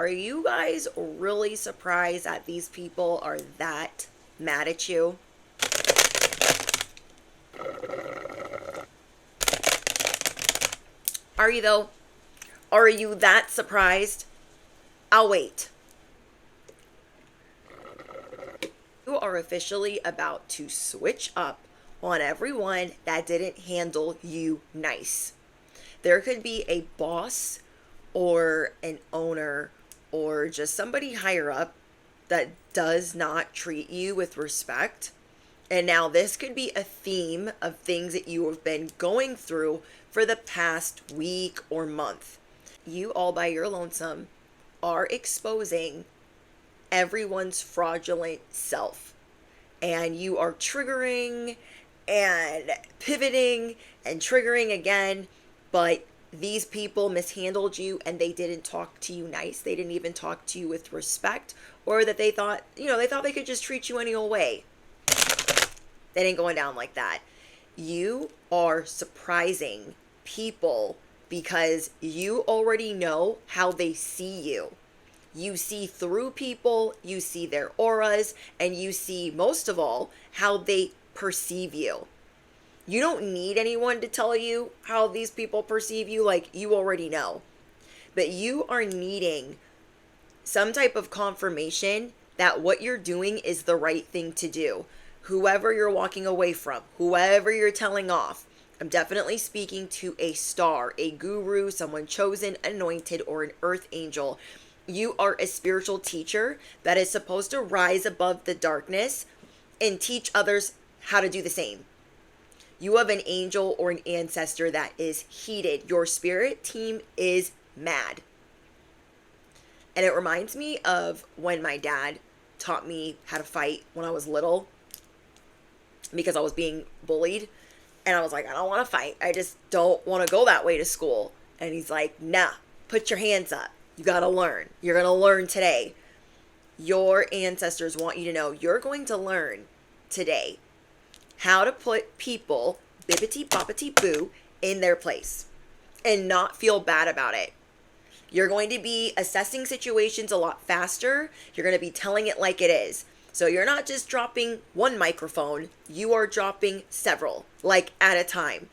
Are you guys really surprised that these people are that mad at you? Are you though? Are you that surprised? I'll wait. You are officially about to switch up on everyone that didn't handle you nice. There could be a boss or an owner or just somebody higher up that does not treat you with respect. And now this could be a theme of things that you have been going through for the past week or month. You all by your lonesome are exposing everyone's fraudulent self. And you are triggering and pivoting and triggering again, but these people mishandled you and they didn't talk to you nice. They didn't even talk to you with respect, or that they thought they could just treat you any old way. That ain't going down like that. You are surprising people because you already know how they see you. You see through people, you see their auras, and you see, most of all, how they perceive you. You don't need anyone to tell you how these people perceive you, like you already know. But you are needing some type of confirmation that what you're doing is the right thing to do. Whoever you're walking away from, whoever you're telling off, I'm definitely speaking to a star, a guru, someone chosen, anointed, or an earth angel. You are a spiritual teacher that is supposed to rise above the darkness and teach others how to do the same. You have an angel or an ancestor that is heated. Your spirit team is mad. And it reminds me of when my dad taught me how to fight when I was little, because I was being bullied. And I was like, I don't want to fight. I just don't want to go that way to school. And he's like, nah, put your hands up. You got to learn. You're going to learn today. Your ancestors want you to know you're going to learn today how to put people, bibbity boppity boo, in their place and not feel bad about it. You're going to be assessing situations a lot faster. You're going to be telling it like it is. So you're not just dropping one microphone, you are dropping several, like at a time.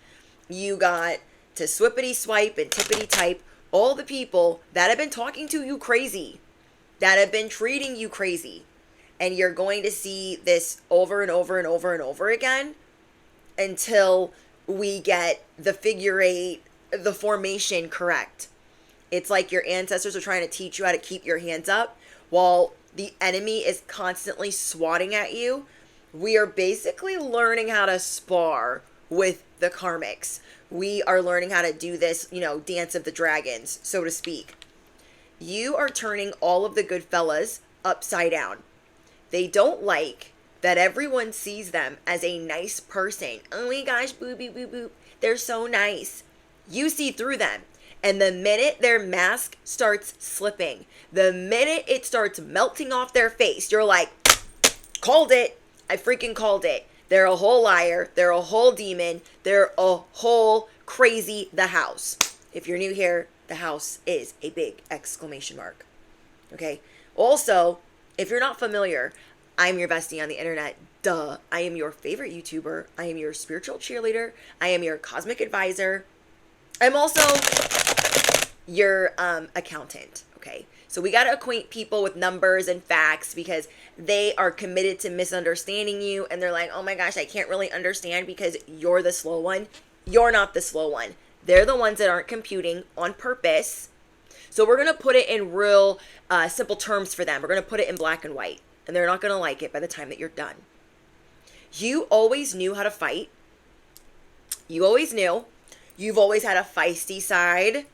You got to swippity swipe and tippity type all the people that have been talking to you crazy, that have been treating you crazy. And you're going to see this over and over and over and over again until we get the figure eight, the formation correct. It's like your ancestors are trying to teach you how to keep your hands up while the enemy is constantly swatting at you. We are basically learning how to spar with the karmics. We are learning how to do this, dance of the dragons, so to speak. You are turning all of the good fellas upside down. They don't like that everyone sees them as a nice person. Oh my gosh, boop, boop, boop, boop. They're so nice. You see through them. And the minute their mask starts slipping, the minute it starts melting off their face, you're like, called it. I freaking called it. They're a whole liar. They're a whole demon. They're a whole crazy the house. If you're new here, the house is a big exclamation mark. Okay. Also, if you're not familiar, I'm your bestie on the internet. Duh. I am your favorite YouTuber. I am your spiritual cheerleader. I am your cosmic advisor. I'm also your accountant. Okay. So we got to acquaint people with numbers and facts because they are committed to misunderstanding you. And they're like, oh my gosh, I can't really understand because you're the slow one. You're not the slow one. They're the ones that aren't computing on purpose. So we're going to put it in real simple terms for them. We're going to put it in black and white. And they're not going to like it by the time that you're done. You always knew how to fight. You always knew. You've always had a feisty side.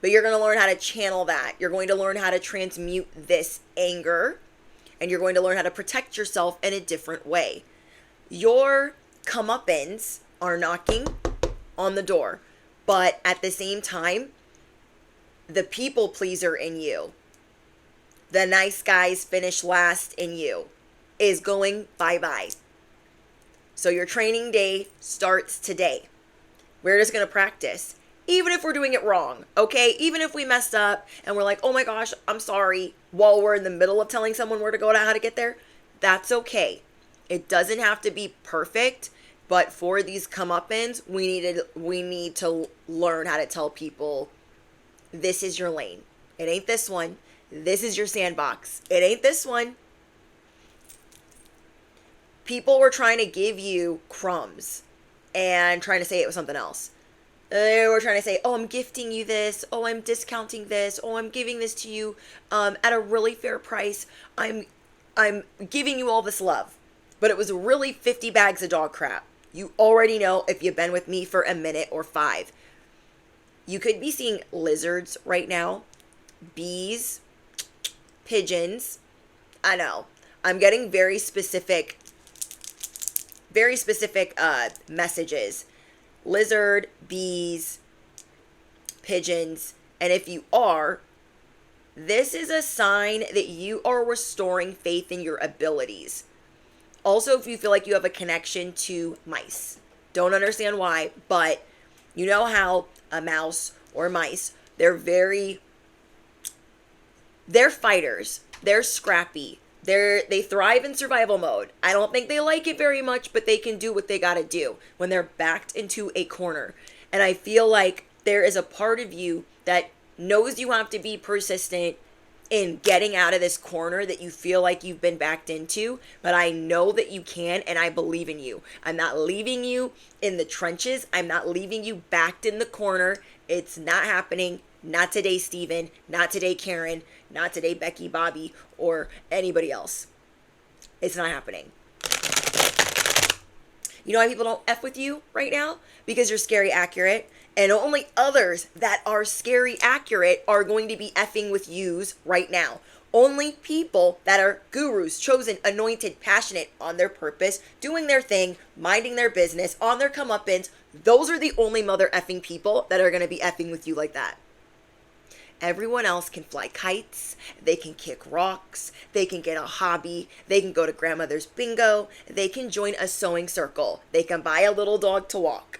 But you're going to learn how to channel that. You're going to learn how to transmute this anger. And you're going to learn how to protect yourself in a different way. Your comeuppance are knocking on the door. But at the same time, the people pleaser in you, the nice guys finish last in you, is going bye-bye. So your training day starts today. We're just going to practice even if we're doing it wrong, okay? Even if we messed up and we're like, oh my gosh, I'm sorry, while we're in the middle of telling someone where to go to how to get there, that's okay. It doesn't have to be perfect, but for these comeuppance, we need to learn how to tell people, this is your lane. It ain't this one. This is your sandbox. It ain't this one. People were trying to give you crumbs and trying to say it was something else. They were trying to say, oh, I'm gifting you this. Oh, I'm discounting this. Oh, I'm giving this to you at a really fair price. I'm giving you all this love. But it was really 50 bags of dog crap. You already know if you've been with me for a minute or 5. You could be seeing lizards right now, bees, pigeons. I know. I'm getting very specific messages. Lizard, bees, pigeons. And if you are, this is a sign that you are restoring faith in your abilities. Also, if you feel like you have a connection to mice. Don't understand why, but you know how a mouse or mice, they're fighters. They're scrappy. They thrive in survival mode. I don't think they like it very much, but they can do what they gotta do when they're backed into a corner. And I feel like there is a part of you that knows you have to be persistent in getting out of this corner that you feel like you've been backed into, but I know that you can, and I believe in you. I'm not leaving you in the trenches. I'm not leaving you backed in the corner. It's not happening. Not today, Steven. Not today, Karen. Not today, Becky, Bobby, or anybody else. It's not happening. You know why people don't F with you right now? Because you're scary accurate. And only others that are scary accurate are going to be effing with yous right now. Only people that are gurus, chosen, anointed, passionate, on their purpose, doing their thing, minding their business, on their comeuppance, those are the only mother effing people that are going to be effing with you like that. Everyone else can fly kites, they can kick rocks, they can get a hobby, they can go to grandmother's bingo, they can join a sewing circle, they can buy a little dog to walk.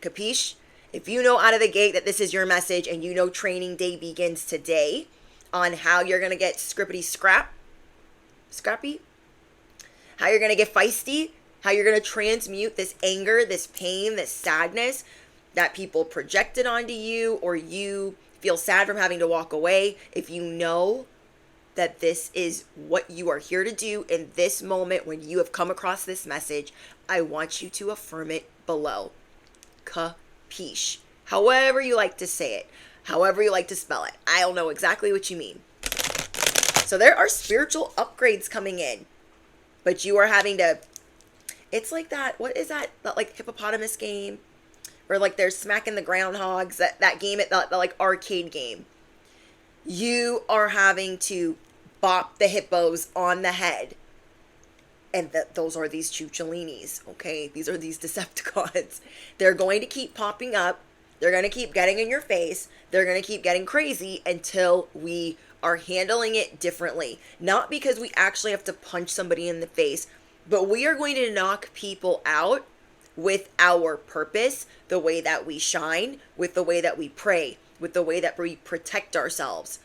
Capiche? If you know out of the gate that this is your message and you know training day begins today on how you're going to get Scrappy, how you're going to get feisty, how you're going to transmute this anger, this pain, this sadness that people projected onto you, or you feel sad from having to walk away, if you know that this is what you are here to do in this moment when you have come across this message, I want you to affirm it below. Capiche. However you like to say it, however you like to spell it. I don't know exactly what you mean. So there are spiritual upgrades coming in, but you are having to, it's like that, what is that like hippopotamus game? Or like they're smacking the groundhogs, that game, the like arcade game. You are having to bop the hippos on the head. And those are these Chucholinis, okay? These are these Decepticons. They're going to keep popping up. They're going to keep getting in your face. They're going to keep getting crazy until we are handling it differently. Not because we actually have to punch somebody in the face, but we are going to knock people out with our purpose, the way that we shine, with the way that we pray, with the way that we protect ourselves.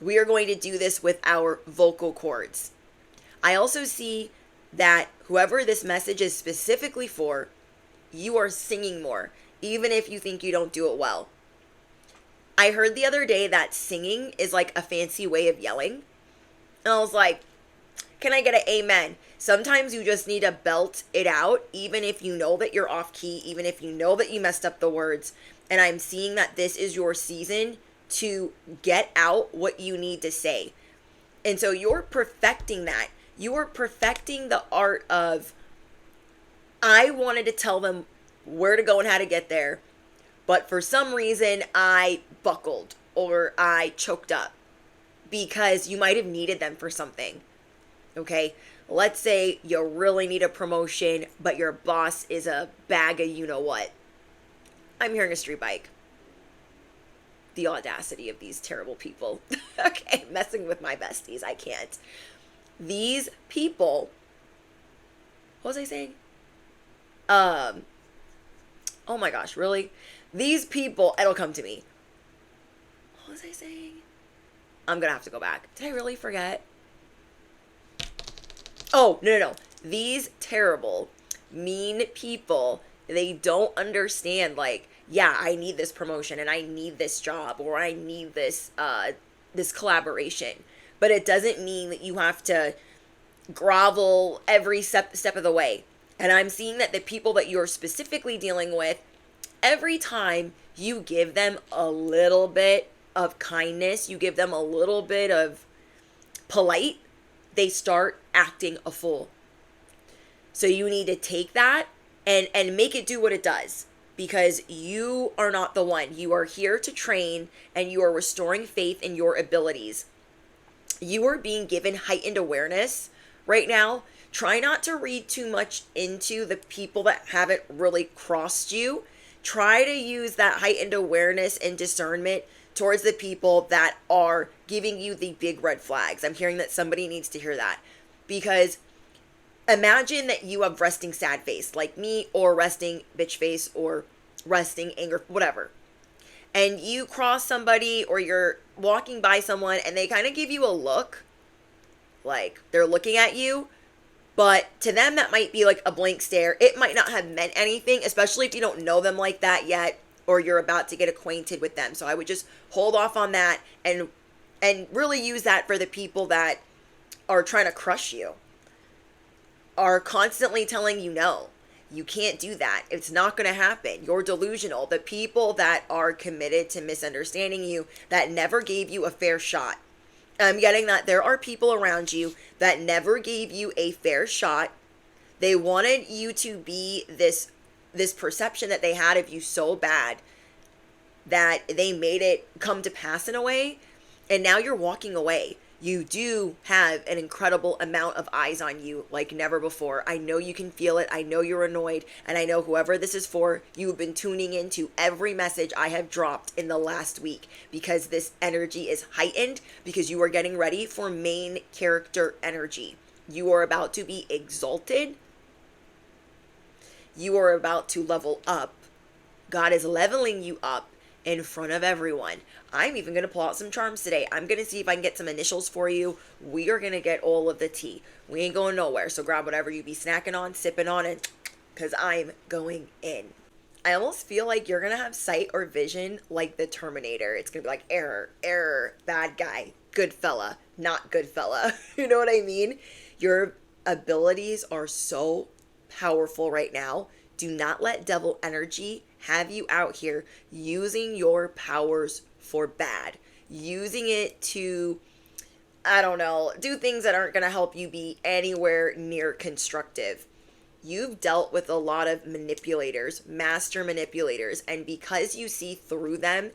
We are going to do this with our vocal cords. I also see that whoever this message is specifically for, you are singing more, even if you think you don't do it well. I heard the other day that singing is like a fancy way of yelling. And I was like, can I get an amen? Sometimes you just need to belt it out, even if you know that you're off key, even if you know that you messed up the words. And I'm seeing that this is your season to get out what you need to say. And so you're perfecting that. You are perfecting the art of, I wanted to tell them where to go and how to get there, but for some reason I buckled or I choked up because you might have needed them for something. Okay, let's say you really need a promotion, but your boss is a bag of you-know-what. I'm hearing a street bike. The audacity of these terrible people. Okay, messing with my besties, I can't. These people, what was I saying? Oh my gosh, really? These people, it'll come to me. What was I saying? I'm gonna have to go back. Did I really forget? Oh, no. These terrible, mean people, they don't understand, like, yeah, I need this promotion and I need this job or I need this collaboration. But it doesn't mean that you have to grovel every step of the way. And I'm seeing that the people that you're specifically dealing with, every time you give them a little bit of kindness, you give them a little bit of polite, they start acting a fool. So you need to take that and make it do what it does, because you are not the one. You are here to train and you are restoring faith in your abilities. You are being given heightened awareness right now. Try not to read too much into the people that haven't really crossed you. Try to use that heightened awareness and discernment towards the people that are giving you the big red flags. I'm hearing that somebody needs to hear that, because imagine that you have resting sad face like me, or resting bitch face, or resting anger, whatever. And you cross somebody or you're walking by someone and they kind of give you a look, like they're looking at you, but to them that might be like a blank stare. It might not have meant anything, especially if you don't know them like that yet, or you're about to get acquainted with them. So I would just hold off on that and really use that for the people that are trying to crush you, are constantly telling you no. You can't do that. It's not going to happen. You're delusional. The people that are committed to misunderstanding you, that never gave you a fair shot. I'm getting that there are people around you that never gave you a fair shot. They wanted you to be this perception that they had of you so bad that they made it come to pass in a way, and now you're walking away. You do have an incredible amount of eyes on you like never before. I know you can feel it. I know you're annoyed. And I know whoever this is for, you've been tuning into every message I have dropped in the last week, because this energy is heightened, because you are getting ready for main character energy. You are about to be exalted. You are about to level up. God is leveling you up in front of everyone. I'm even going to pull out some charms today. I'm going to see if I can get some initials for you. We are going to get all of the tea. We ain't going nowhere. So grab whatever you be snacking on, sipping on, and because I'm going in. I almost feel like you're going to have sight or vision like the Terminator. It's going to be like error, bad guy, good fella, not good fella. You know what I mean? Your abilities are so powerful right now. Do not let devil energy have you out here using your powers for bad, using it to, I don't know, do things that aren't going to help you be anywhere near constructive. You've dealt with a lot of manipulators, master manipulators, and because you see through them,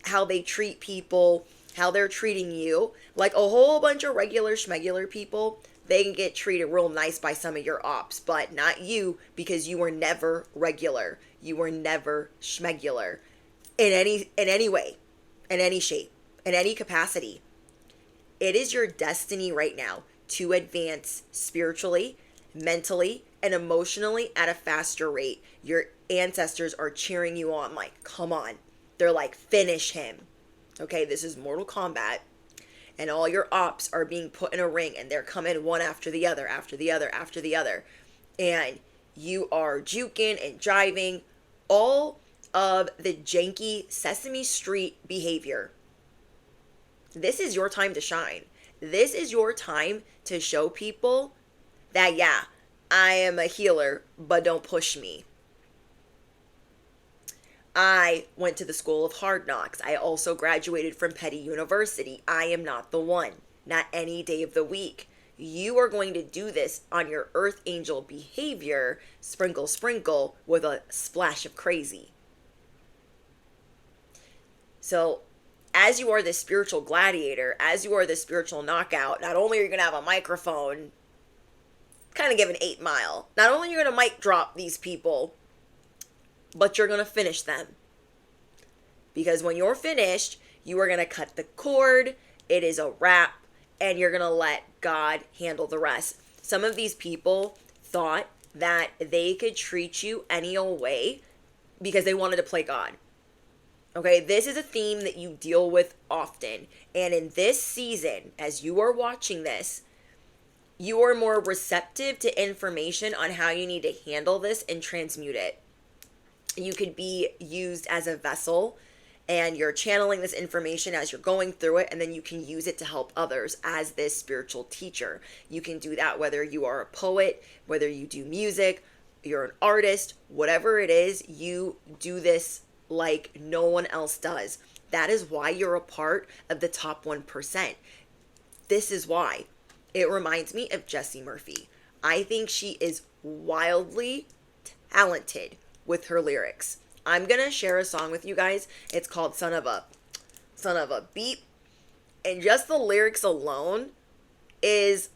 how they treat people, how they're treating you, like a whole bunch of regular schmegular people, they can get treated real nice by some of your ops, but not you, because you were never regular. You were never schmegular in any way, in any shape, in any capacity. It is your destiny right now to advance spiritually, mentally, and emotionally at a faster rate. Your ancestors are cheering you on, like, come on. They're like, finish him. Okay, this is Mortal Kombat. And all your ops are being put in a ring, and they're coming one after the other, after the other, after the other. And you are juking and jiving all of the janky Sesame Street behavior. This is your time to shine. This is your time to show people that, yeah, I am a healer, but don't push me. I went to the school of hard knocks. I also graduated from Petty University. I am not the one. Not any day of the week. You are going to do this on your earth angel behavior, sprinkle, sprinkle, with a splash of crazy. So, as you are the spiritual gladiator, as you are the spiritual knockout, not only are you going to have a microphone, kind of give an 8 Mile. Not only are you going to mic drop these people, but you're going to finish them. Because when you're finished, you are going to cut the cord. It is a wrap. And you're going to let God handle the rest. Some of these people thought that they could treat you any old way because they wanted to play God. Okay, this is a theme that you deal with often. And in this season, as you are watching this, you are more receptive to information on how you need to handle this and transmute it. You could be used as a vessel, and you're channeling this information as you're going through it, and then you can use it to help others as this spiritual teacher. You can do that whether you are a poet, whether you do music, you're an artist, whatever it is, you do this like no one else does. That is why you're a part of the top 1%. This is why. It reminds me of Jessie Murphy. I think she is wildly talented with her lyrics. I'm going to share a song with you guys. It's called Son of a Beep. And just the lyrics alone it's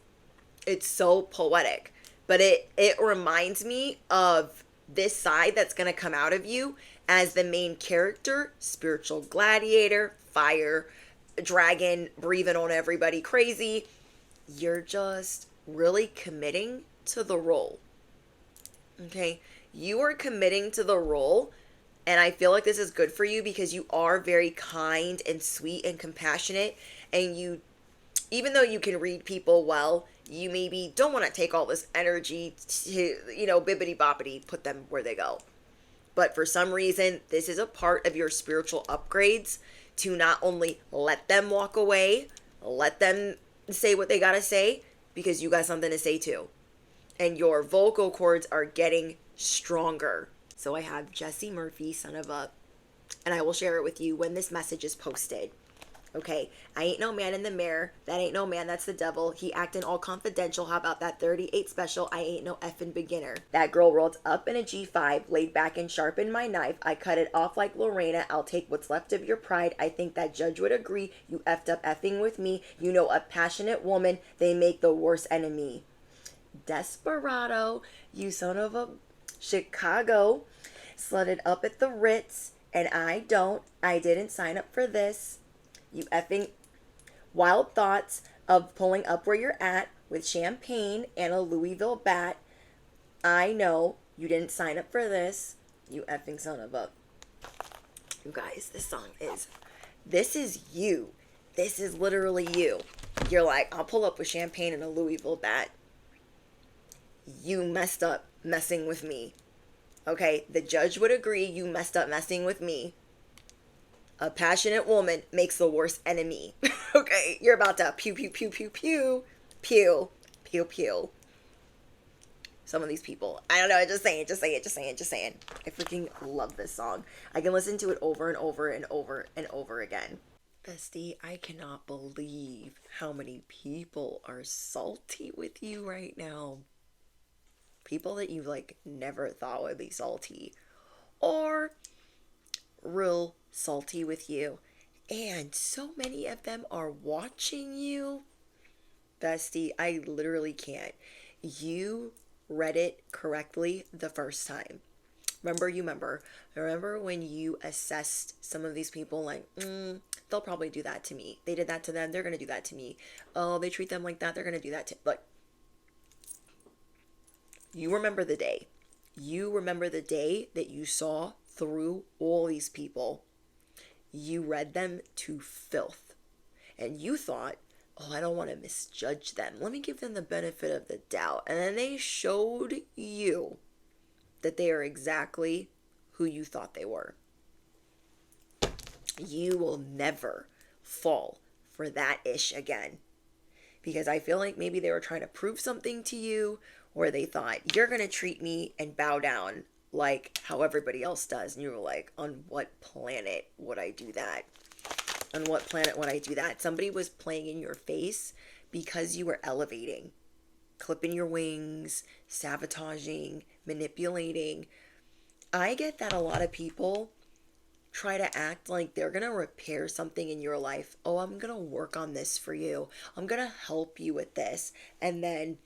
so poetic. But it reminds me of this side that's going to come out of you as the main character, spiritual gladiator, fire, dragon, breathing on everybody crazy. You're just really committing to the role. Okay? You are committing to the role, and I feel like this is good for you because you are very kind and sweet and compassionate, and you, even though you can read people well, you maybe don't want to take all this energy to, bibbity boppity, put them where they go. But for some reason, this is a part of your spiritual upgrades to not only let them walk away, let them say what they gotta say, because you got something to say too. And your vocal cords are getting stronger. So I have Jessie Murphy, Son of a, and I will share it with you when this message is posted. Okay, I ain't no man in the mirror. That ain't no man, that's the devil. He acting all confidential. How about that 38 special? I ain't no effing beginner. That girl rolled up in a G5, laid back and sharpened my knife. I cut it off like Lorena. I'll take what's left of your pride. I think that judge would agree. You effed up effing with me. You know a passionate woman, they make the worst enemy. Desperado, you son of a Chicago, slutted up at the Ritz, and I didn't sign up for this. You effing wild thoughts of pulling up where you're at with champagne and a Louisville bat. I know you didn't sign up for this. You effing son of a. You guys, this is you. This is literally you. You're like, I'll pull up with champagne and a Louisville bat. You messed up messing with me. Okay, the judge would agree you messed up messing with me. A passionate woman makes the worst enemy. Okay, you're about to pew, pew, pew, pew, pew, pew, pew, pew. Some of these people, I don't know, just saying. I freaking love this song. I can listen to it over and over and over and over again. Bestie, I cannot believe how many people are salty with you right now. People that you never thought would be salty. Or real salty with you, and so many of them are watching you. Bestie, I literally can't. You read it correctly the first time. Remember when you assessed some of these people like, they'll probably do that to me. They did that to them, they're gonna do that to me. Oh, they treat them like that, they're gonna do that to, you remember the day. You remember the day that you saw through all these people. You read them to filth. And you thought, oh, I don't want to misjudge them. Let me give them the benefit of the doubt. And then they showed you that they are exactly who you thought they were. You will never fall for that ish again. Because I feel like maybe they were trying to prove something to you, or they thought, you're going to treat me and bow down like how everybody else does. And you were like, on what planet would I do that? On what planet would I do that? Somebody was playing in your face because you were elevating, clipping your wings, sabotaging, manipulating. I get that a lot of people try to act like they're going to repair something in your life. Oh, I'm going to work on this for you. I'm going to help you with this. And then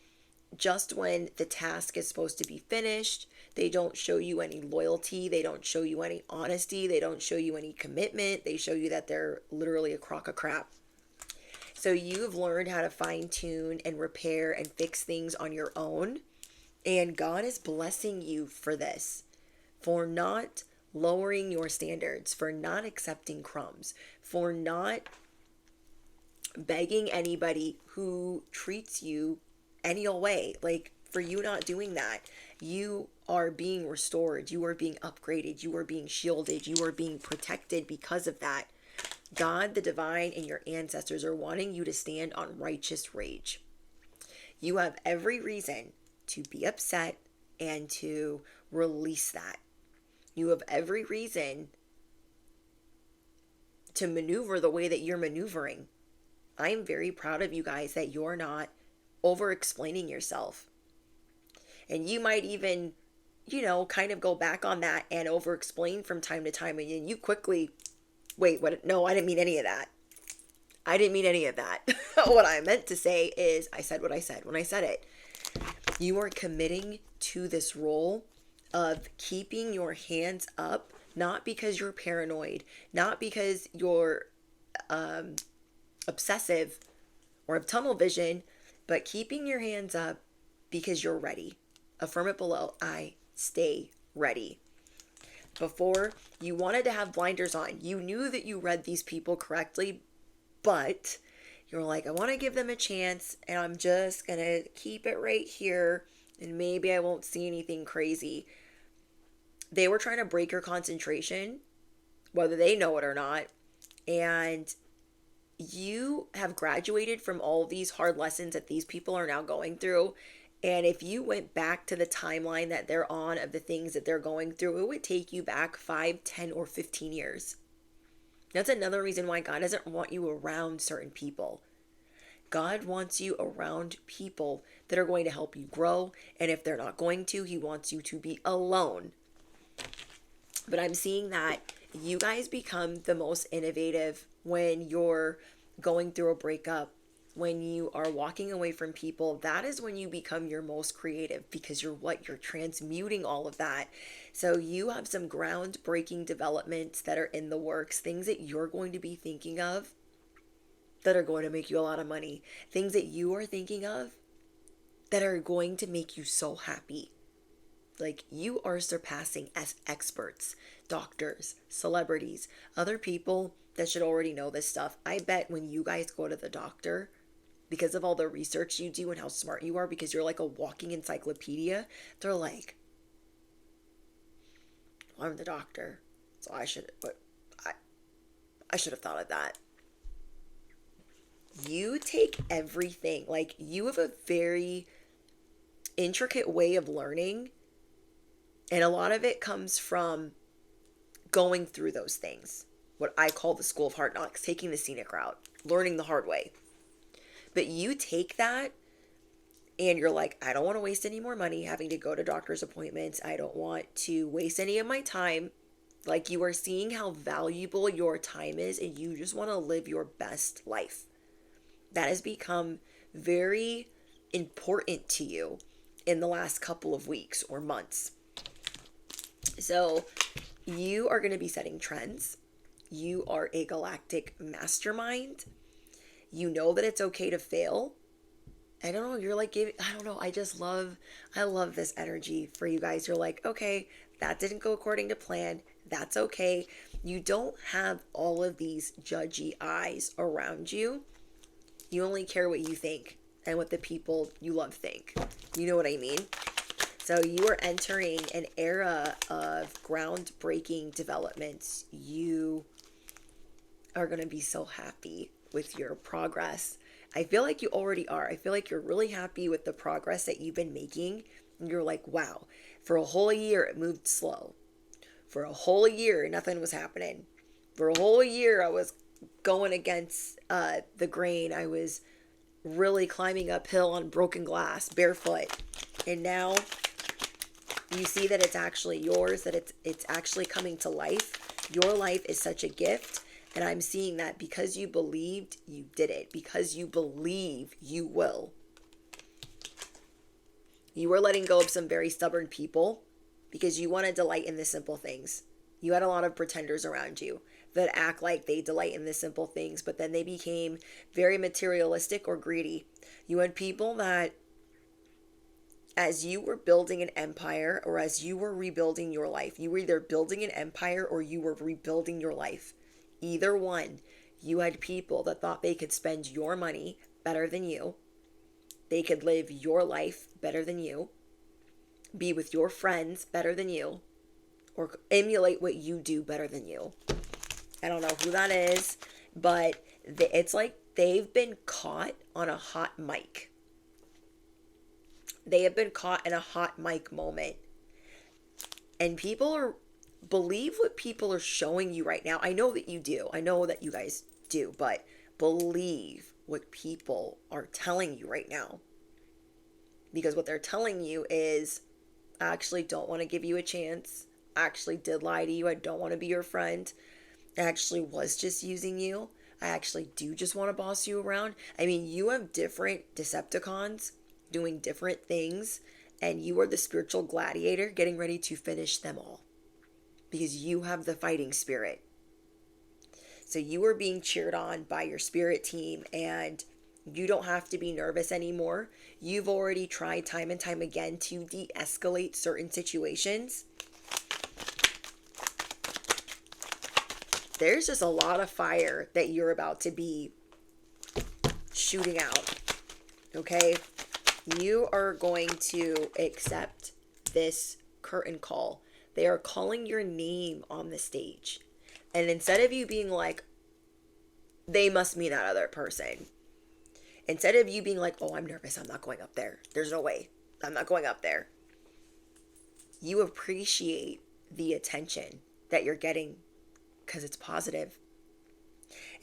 just when the task is supposed to be finished, they don't show you any loyalty. They don't show you any honesty. They don't show you any commitment. They show you that they're literally a crock of crap. So you've learned how to fine tune and repair and fix things on your own. And God is blessing you for this, for not lowering your standards, for not accepting crumbs, for not begging anybody who treats you any old way. Like, for you not doing that, you are being restored, you are being upgraded, you are being shielded, you are being protected because of that. God, the divine, and your ancestors are wanting you to stand on righteous rage. You have every reason to be upset and to release that. You have every reason to maneuver the way that you're maneuvering. I'm very proud of you guys that you're not over explaining yourself. And you might even, kind of go back on that and over explain from time to time. And you quickly, wait, what? No, I didn't mean any of that. I didn't mean any of that. What I meant to say is, I said what I said when I said it. You are committing to this role of keeping your hands up, not because you're paranoid, not because you're obsessive or have tunnel vision, but keeping your hands up because you're ready. Affirm it below. I stay ready. Before, you wanted to have blinders on. You knew that you read these people correctly, but you're like, I want to give them a chance, and I'm just going to keep it right here, and maybe I won't see anything crazy. They were trying to break your concentration, whether they know it or not, and you have graduated from all these hard lessons that these people are now going through. And if you went back to the timeline that they're on of the things that they're going through, it would take you back 5, 10, or 15 years. That's another reason why God doesn't want you around certain people. God wants you around people that are going to help you grow. And if they're not going to, he wants you to be alone. But I'm seeing that you guys become the most innovative when you're going through a breakup, when you are walking away from people. That is when you become your most creative, because you're transmuting all of that. So you have some groundbreaking developments that are in the works, things that you're going to be thinking of that are going to make you a lot of money, things that you are thinking of that are going to make you so happy. Like, you are surpassing as experts, doctors, celebrities, other people that should already know this stuff. I bet when you guys go to the doctor, because of all the research you do and how smart you are, because you're like a walking encyclopedia, they're like, well, I'm the doctor, so I should have thought of that. You take everything, like, you have a very intricate way of learning. And a lot of it comes from going through those things. What I call the school of hard knocks, taking the scenic route, learning the hard way. But you take that and you're like, I don't want to waste any more money having to go to doctor's appointments. I don't want to waste any of my time. Like, you are seeing how valuable your time is, and you just want to live your best life. That has become very important to you in the last couple of weeks or months. So you are going to be setting trends. You are a galactic mastermind. You know that it's okay to fail. I don't know. You're like, I don't know. I love this energy for you guys. You're like, okay, that didn't go according to plan. That's okay. You don't have all of these judgy eyes around you. You only care what you think and what the people you love think. You know what I mean? So you are entering an era of groundbreaking developments. You are going to be so happy with your progress. I feel like you already are. I feel like you're really happy with the progress that you've been making. And you're like, wow, for a whole year, it moved slow. For a whole year, nothing was happening. For a whole year, I was going against the grain. I was really climbing uphill on broken glass, barefoot. And now you see that it's actually yours, that it's actually coming to life. Your life is such a gift. And I'm seeing that because you believed, you did it. Because you believe, you will. You were letting go of some very stubborn people because you want to delight in the simple things. You had a lot of pretenders around you that act like they delight in the simple things, but then they became very materialistic or greedy. You had people that as you were building an empire or as you were rebuilding your life, you were either building an empire or you were rebuilding your life. Either one, you had people that thought they could spend your money better than you. They could live your life better than you, be with your friends better than you, or emulate what you do better than you. I don't know who that is, but it's like they've been caught on a hot mic. They have been caught in a hot mic moment. And believe what people are showing you right now. I know that you do. I know that you guys do, but believe what people are telling you right now. Because what they're telling you is, I actually don't want to give you a chance. I actually did lie to you. I don't want to be your friend. I actually was just using you. I actually do just want to boss you around. I mean, you have different Decepticons doing different things, and you are the spiritual gladiator getting ready to finish them all because you have the fighting spirit. So you are being cheered on by your spirit team, and you don't have to be nervous anymore. You've already tried time and time again to de-escalate certain situations. There's just a lot of fire that you're about to be shooting out. Okay? You are going to accept this curtain call. They are calling your name on the stage. And instead of you being like, they must mean that other person. Instead of you being like, oh, I'm nervous, I'm not going up there. There's no way. I'm not going up there. You appreciate the attention that you're getting because it's positive.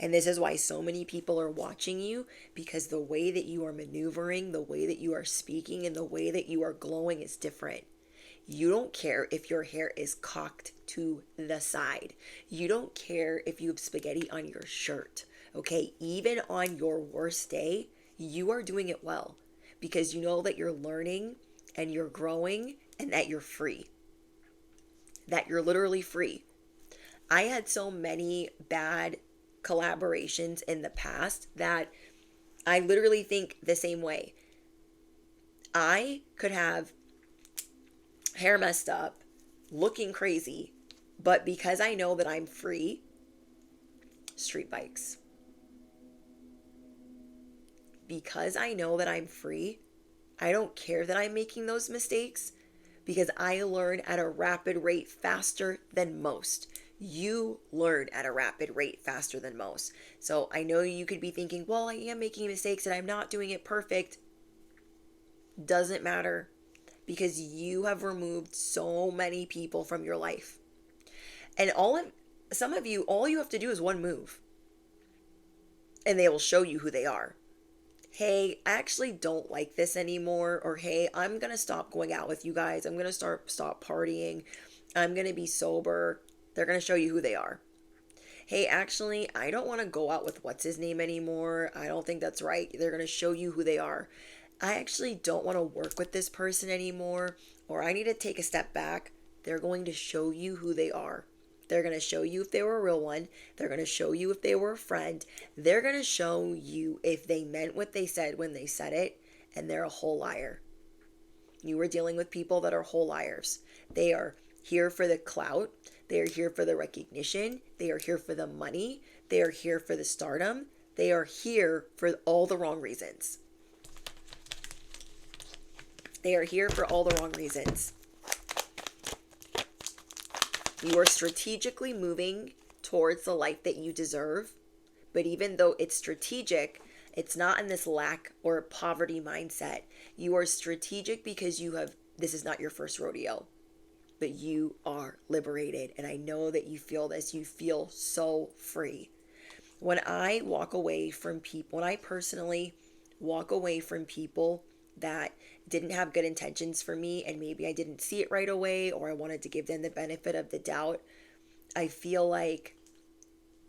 And this is why so many people are watching you, because the way that you are maneuvering, the way that you are speaking, and the way that you are glowing is different. You don't care if your hair is cocked to the side. You don't care if you have spaghetti on your shirt. Okay, even on your worst day, you are doing it well because you know that you're learning and you're growing and that you're free. That you're literally free. I had so many bad collaborations in the past that I literally think the same way. I could have hair messed up, looking crazy, but because I know that I'm free, street bikes. Because I know that I'm free, I don't care that I'm making those mistakes because I learn at a rapid rate faster than most. You learn at a rapid rate faster than most. So I know you could be thinking, well, I am making mistakes and I'm not doing it perfect. Doesn't matter because you have removed so many people from your life. And some of you, all you have to do is one move and they will show you who they are. Hey, I actually don't like this anymore. Or hey, I'm going to stop going out with you guys. I'm going to stop partying. I'm going to be sober. They're going to show you who they are. Hey, actually, I don't want to go out with what's his name anymore. I don't think that's right. They're going to show you who they are. I actually don't want to work with this person anymore, or I need to take a step back. They're going to show you who they are. They're going to show you if they were a real one. They're going to show you if they were a friend. They're going to show you if they meant what they said when they said it, and they're a whole liar. You are dealing with people that are whole liars. They are here for the clout. They are here for the recognition. They are here for the money. They are here for the stardom. They are here for all the wrong reasons. They are here for all the wrong reasons. You are strategically moving towards the life that you deserve. But even though it's strategic, it's not in this lack or poverty mindset. You are strategic because this is not your first rodeo. But you are liberated. And I know that you feel this. You feel so free. When I personally walk away from people that didn't have good intentions for me, and maybe I didn't see it right away, or I wanted to give them the benefit of the doubt, I feel like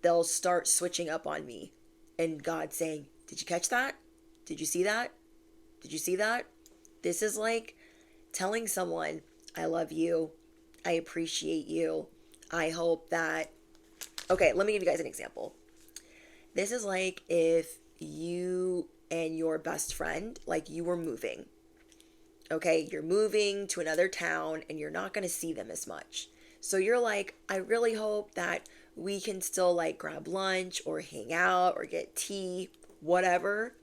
they'll start switching up on me. And God saying, did you catch that? Did you see that? Did you see that? This is like telling someone, I love you. I appreciate you. I hope that... Okay, let me give you guys an example. This is like if you and your best friend, like you were moving. Okay, you're moving to another town and you're not going to see them as much. So you're like, I really hope that we can still like grab lunch or hang out or get tea, whatever.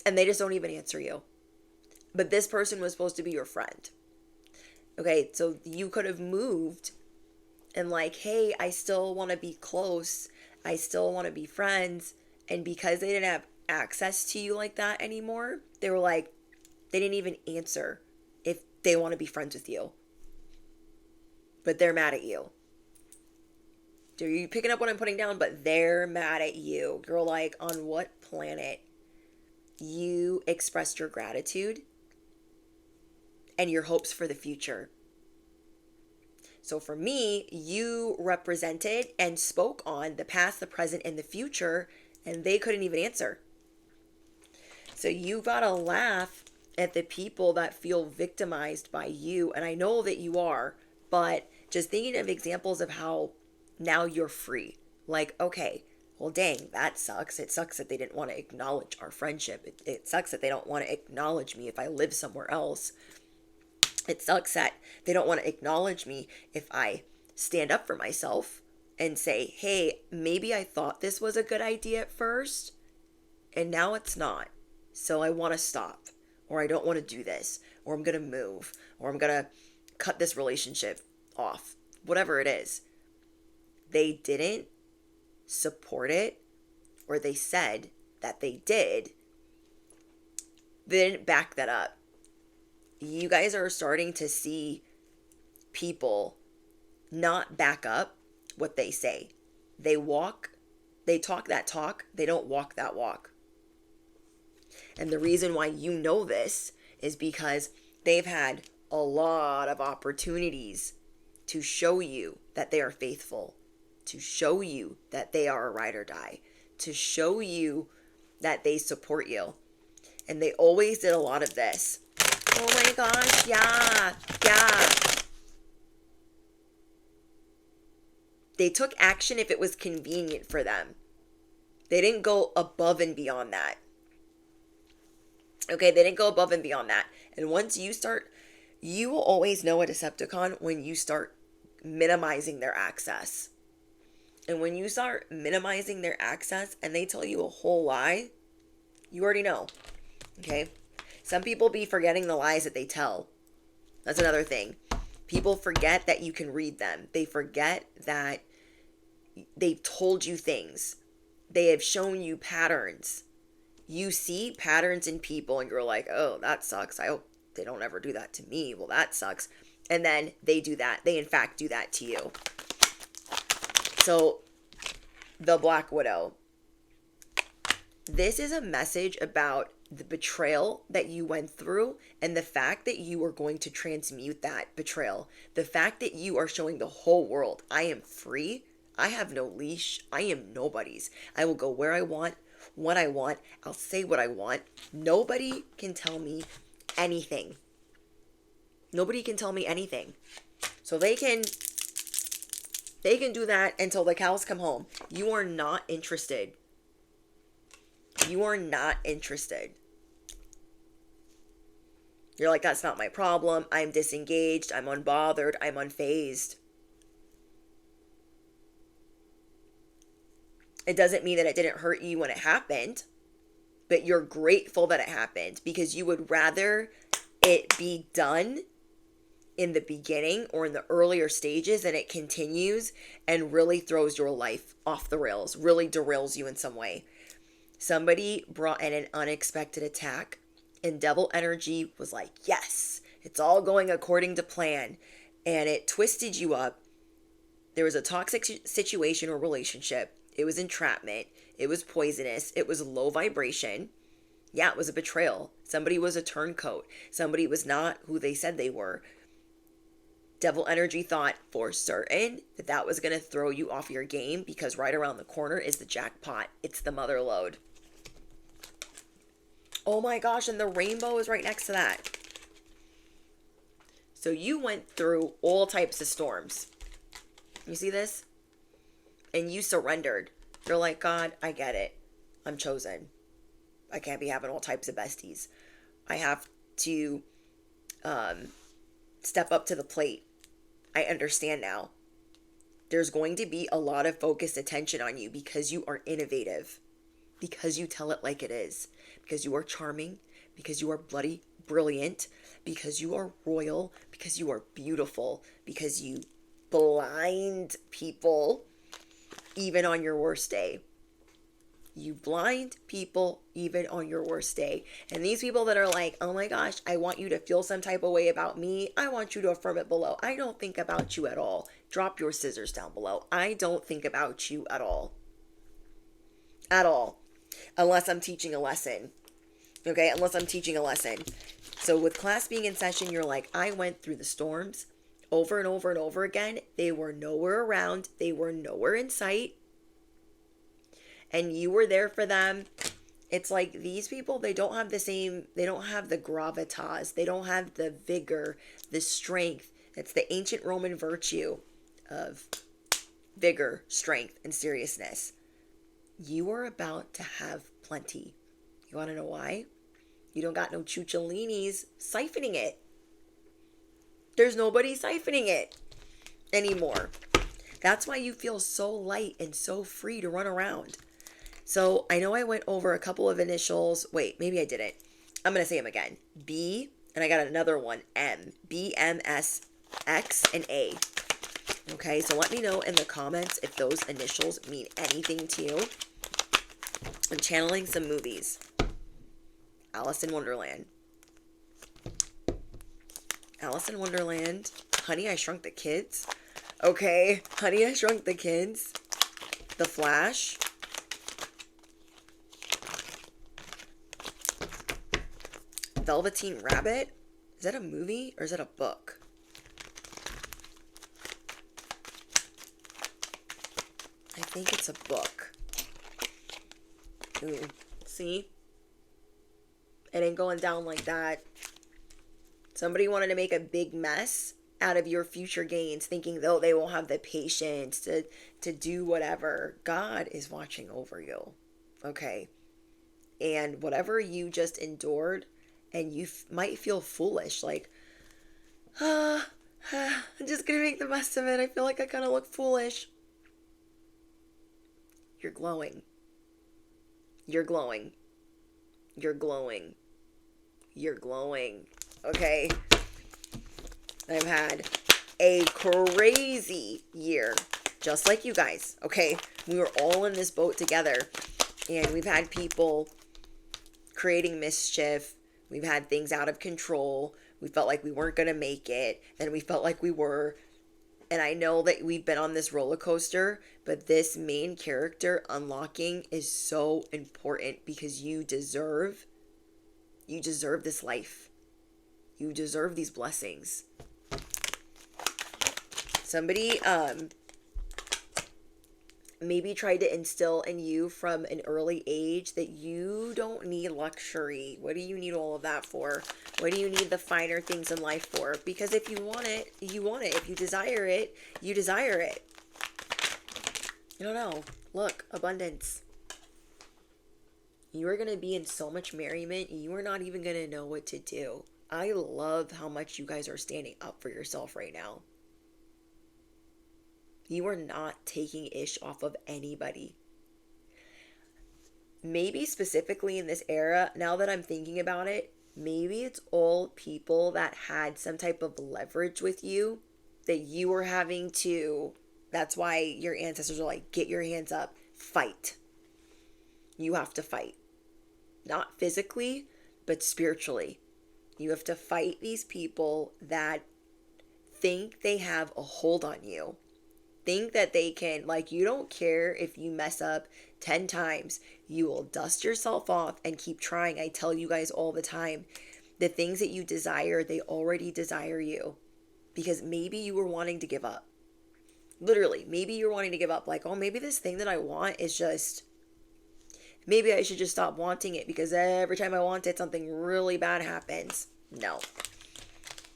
And they just don't even answer you. But this person was supposed to be your friend. Okay, so you could have moved and like, hey, I still want to be close. I still want to be friends. And because they didn't have access to you like that anymore, they were like, they didn't even answer if they want to be friends with you. But they're mad at you. Are you picking up what I'm putting down? But they're mad at you. You're like, on what planet you expressed your gratitude and your hopes for the future? So for me, you represented and spoke on the past, the present, and the future, and they couldn't even answer. So you gotta laugh at the people that feel victimized by you. And I know that you are, but just thinking of examples of how now you're free. Like, okay, well, dang, that sucks. It sucks that they didn't want to acknowledge our friendship. It sucks that they don't want to acknowledge me if I live somewhere else. It sucks that they don't want to acknowledge me if I stand up for myself and say, hey, maybe I thought this was a good idea at first, and now it's not. So I want to stop, or I don't want to do this, or I'm going to move, or I'm going to cut this relationship off, whatever it is. They didn't support it, or they said that they did. They didn't back that up. You guys are starting to see people not back up what they say. They talk that talk, they don't walk that walk. And the reason why you know this is because they've had a lot of opportunities to show you that they are faithful, to show you that they are a ride or die, to show you that they support you. And they always did a lot of this. Oh my gosh, yeah. They took action if it was convenient for them. They didn't go above and beyond that. Okay, they didn't go above and beyond that. And once you start, you will always know a Decepticon when you start minimizing their access. And when you start minimizing their access and they tell you a whole lie, you already know. Okay? Some people be forgetting the lies that they tell. That's another thing. People forget that you can read them. They forget that they've told you things. They have shown you patterns. You see patterns in people and you're like, oh, that sucks. I hope they don't ever do that to me. Well, that sucks. And then they do that. They, in fact, do that to you. So, the Black Widow. This is a message about the betrayal that you went through and the fact that you are going to transmute that betrayal. The fact that you are showing the whole world, I am free. I have no leash. I am nobody's. I will go where I want, when I want. I'll say what I want. Nobody can tell me anything. Nobody can tell me anything. So they can do that until the cows come home. You are not interested. You are not interested. You're like, that's not my problem. I'm disengaged. I'm unbothered. I'm unfazed. It doesn't mean that it didn't hurt you when it happened, but you're grateful that it happened because you would rather it be done in the beginning or in the earlier stages and it continues and really throws your life off the rails, really derails you in some way. Somebody brought in an unexpected attack and devil energy was like, yes, it's all going according to plan. And it twisted you up. There was a toxic situation or relationship. It was entrapment. It was poisonous. It was low vibration. Yeah, it was a betrayal. Somebody was a turncoat. Somebody was not who they said they were. Devil energy thought for certain that that was going to throw you off your game because right around the corner is the jackpot. It's the mother lode. Oh my gosh, and the rainbow is right next to that. So you went through all types of storms. You see this? And you surrendered. You're like, God, I get it. I'm chosen. I can't be having all types of besties. I have to step up to the plate. I understand now. There's going to be a lot of focused attention on you because you are innovative, because you tell it like it is, because you are charming, because you are bloody brilliant, because you are royal, because you are beautiful, because you blind people even on your worst day. You blind people even on your worst day. And these people that are like, oh my gosh, I want you to feel some type of way about me. I want you to affirm it below. I don't think about you at all. Drop your scissors down below. I don't think about you at all. At all. Unless I'm teaching a lesson. Okay, unless I'm teaching a lesson. So with class being in session, you're like, I went through the storms over and over and over again. They were nowhere around. They were nowhere in sight. And you were there for them. It's like these people, they don't have the gravitas. They don't have the vigor, the strength. It's the ancient Roman virtue of vigor, strength, and seriousness. You are about to have plenty. You want to know why? You don't got no chucholinis siphoning it. There's nobody siphoning it anymore. That's why you feel so light and so free to run around. So I know I went over a couple of initials. Wait, maybe I didn't. I'm going to say them again. B, and I got another one, M. B, M, S, X, and A. Okay, so let me know in the comments if those initials mean anything to you. I'm channeling some movies. Alice in Wonderland. Alice in Wonderland. Honey, I Shrunk the Kids. Okay, Honey, I Shrunk the Kids. The Flash. Velveteen Rabbit. Is that a movie or is that a book? I think it's a book. Ooh, see? It ain't going down like that. Somebody wanted to make a big mess out of your future gains, thinking though they won't have the patience to do whatever. God is watching over you. Okay? And whatever you just endured, and you might feel foolish, like, I'm just gonna make the best of it. I feel like I kind of look foolish. You're glowing. You're glowing. You're glowing. You're glowing. Okay? I've had a crazy year, just like you guys. Okay? We were all in this boat together, and we've had people creating mischief. We've had things out of control. We felt like we weren't going to make it. Then we felt like we were. And I know that we've been on this roller coaster, but this main character unlocking is so important because you deserve this life. You deserve these blessings. Somebody maybe tried to instill in you from an early age that you don't need luxury. What do you need all of that for? What do you need the finer things in life for? Because if you want it, you want it. If you desire it, you desire it. I don't know. Look, abundance. You are going to be in so much merriment, you are not even going to know what to do. I love how much you guys are standing up for yourself right now. You are not taking ish off of anybody. Maybe specifically in this era, now that I'm thinking about it, maybe it's all people that had some type of leverage with you that you were having to, that's why your ancestors are like, get your hands up, fight. You have to fight. Not physically, but spiritually. You have to fight these people that think they have a hold on you. Think that they can, like, you don't care if you mess up 10 times. You will dust yourself off and keep trying. I tell you guys all the time, the things that you desire, they already desire you. Because maybe you were wanting to give up. Literally, maybe you're wanting to give up. Like, oh, maybe this thing that I want is just, maybe I should just stop wanting it because every time I want it, something really bad happens. No.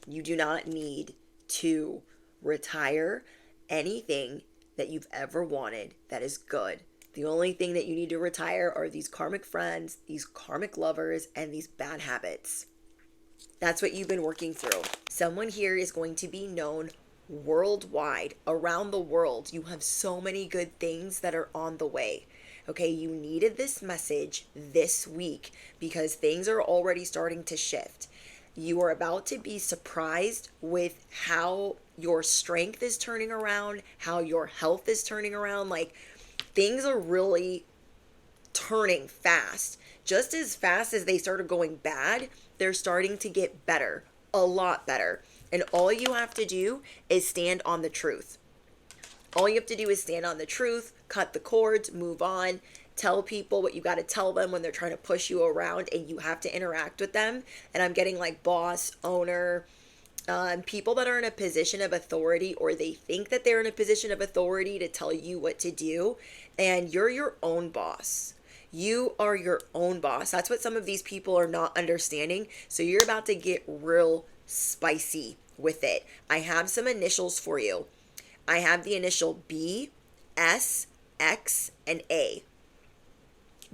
You do not need to retire anything that you've ever wanted that is good. The only thing that you need to retire are these karmic friends, these karmic lovers, and these bad habits. That's what you've been working through. Someone here is going to be known worldwide, around the world. You have so many good things that are on the way. Okay, you needed this message this week because things are already starting to shift. You are about to be surprised with how your strength is turning around, how your health is turning around. Like, things are really turning fast. Just as fast as they started going bad, they're starting to get better, a lot better. And all you have to do is stand on the truth. All you have to do is stand on the truth, cut the cords, move on, tell people what you got to tell them when they're trying to push you around and you have to interact with them. And I'm getting like boss, owner, people that are in a position of authority, or they think that they're in a position of authority to tell you what to do. And you're your own boss. You are your own boss. That's what some of these people are not understanding. So you're about to get real spicy with it. I have some initials for you. I have the initial B, S, X, and A.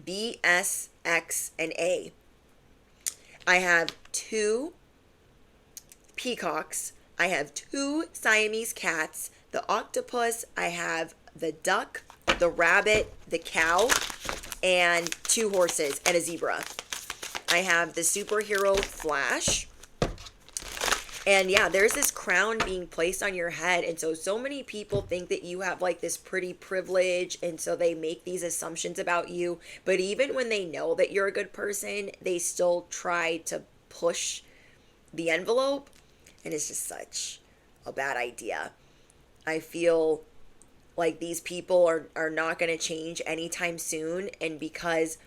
B, S, X, and A. I have 2 peacocks. I have 2 Siamese cats. The octopus. I have the duck, the rabbit, the cow, and 2 horses and a zebra. I have the superhero Flash. And yeah, there's this crown being placed on your head. And so many people think that you have like this pretty privilege. And so they make these assumptions about you. But even when they know that you're a good person, they still try to push the envelope. And it's just such a bad idea. I feel like these people are not going to change anytime soon. And because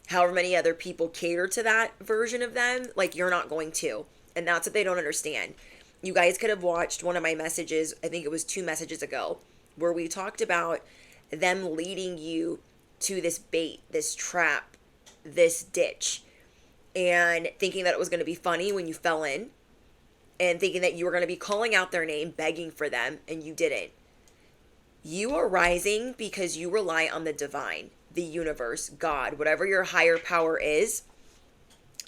however many other people cater to that version of them, like, you're not going to. And that's what they don't understand. You guys could have watched one of my messages, I think it was 2 messages ago, where we talked about them leading you to this bait, this trap, this ditch, and thinking that it was going to be funny when you fell in, and thinking that you were going to be calling out their name, begging for them, and you didn't. You are rising because you rely on the divine, the universe, God, whatever your higher power is.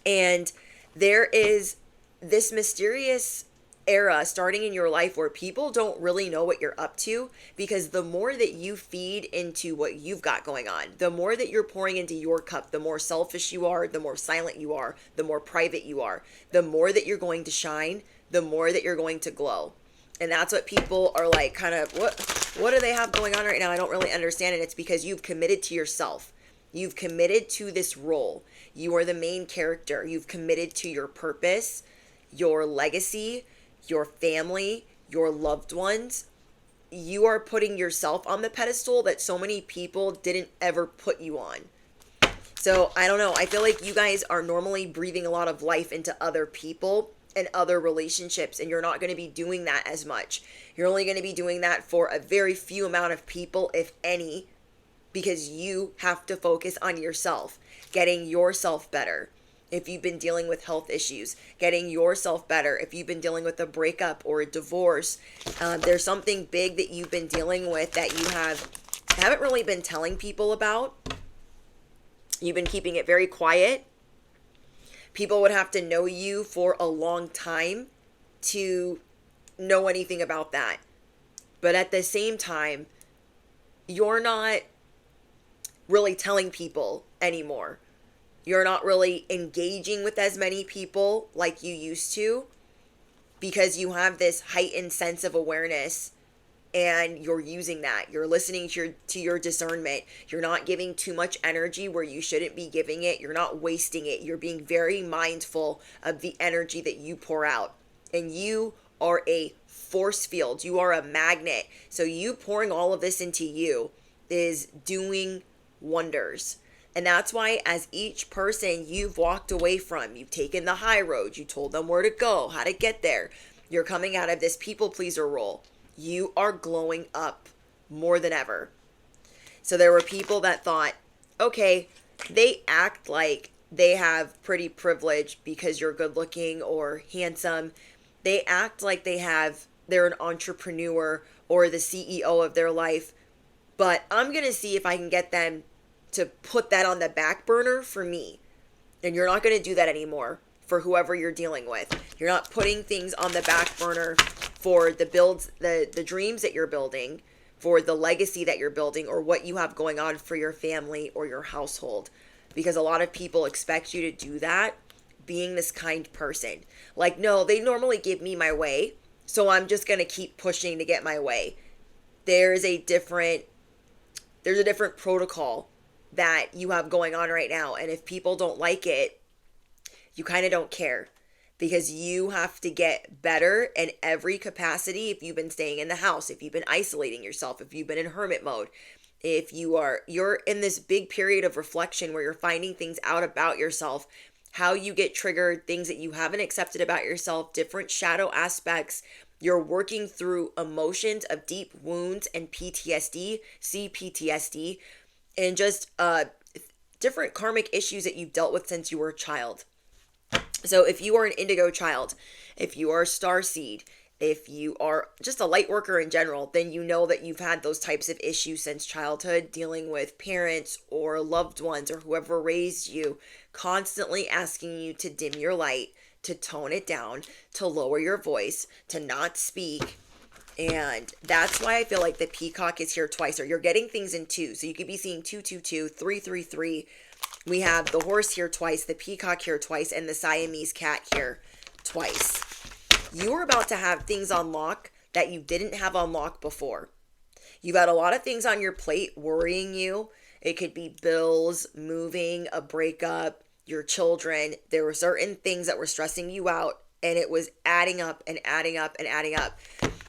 And there is this mysterious era starting in your life where people don't really know what you're up to, because the more that you feed into what you've got going on, the more that you're pouring into your cup, the more selfish you are, the more silent you are, the more private you are, the more that you're going to shine, the more that you're going to glow. And that's what people are like, kind of, what do they have going on right now? I don't really understand it. It's because you've committed to yourself. You've committed to this role. You are the main character. You've committed to your purpose, your legacy, your family, your loved ones. You are putting yourself on the pedestal that so many people didn't ever put you on. So I don't know. I feel like you guys are normally breathing a lot of life into other people and other relationships, and you're not going to be doing that as much. You're only going to be doing that for a very few amount of people, if any, because you have to focus on yourself, getting yourself better. If you've been dealing with health issues, getting yourself better. If you've been dealing with a breakup or a divorce, there's something big that you've been dealing with that you haven't really been telling people about. You've been keeping it very quiet. People would have to know you for a long time to know anything about that. But at the same time, you're not really telling people anymore. You're not really engaging with as many people like you used to, because you have this heightened sense of awareness and you're using that. You're listening to your discernment. You're not giving too much energy where you shouldn't be giving it. You're not wasting it. You're being very mindful of the energy that you pour out. And you are a force field. You are a magnet. So you pouring all of this into you is doing wonders. And that's why, as each person you've walked away from, you've taken the high road, you told them where to go, how to get there, you're coming out of this people pleaser role. You are glowing up more than ever. So there were people that thought, okay, they act like they have pretty privilege because you're good looking or handsome. They act like they're an entrepreneur or the CEO of their life. But I'm going to see if I can get them to put that on the back burner for me. And you're not going to do that anymore for whoever you're dealing with. You're not putting things on the back burner for the builds, the dreams that you're building, for the legacy that you're building, or what you have going on for your family or your household. Because a lot of people expect you to do that, being this kind person. Like, no, they normally give me my way, so I'm just going to keep pushing to get my way. There's a different protocol that you have going on right now. And if people don't like it, you kind of don't care, because you have to get better in every capacity. If you've been staying in the house, if you've been isolating yourself, if you've been in hermit mode, if you're in this big period of reflection where you're finding things out about yourself, how you get triggered, things that you haven't accepted about yourself, different shadow aspects. You're working through emotions of deep wounds and PTSD, CPTSD, and just different karmic issues that you've dealt with since you were a child. So if you are an indigo child, if you are a starseed, if you are just a light worker in general, then you know that you've had those types of issues since childhood, dealing with parents or loved ones or whoever raised you, constantly asking you to dim your light, to tone it down, to lower your voice, to not speak. And that's why I feel like the peacock is here twice, or you're getting things in two. So you could be seeing 222, 333. We have the horse here twice, the peacock here twice, and the Siamese cat here twice. You're about to have things on lock that you didn't have on lock before. You've had a lot of things on your plate worrying you. It could be bills, moving, a breakup, your children. There were certain things that were stressing you out, and it was adding up and adding up and adding up.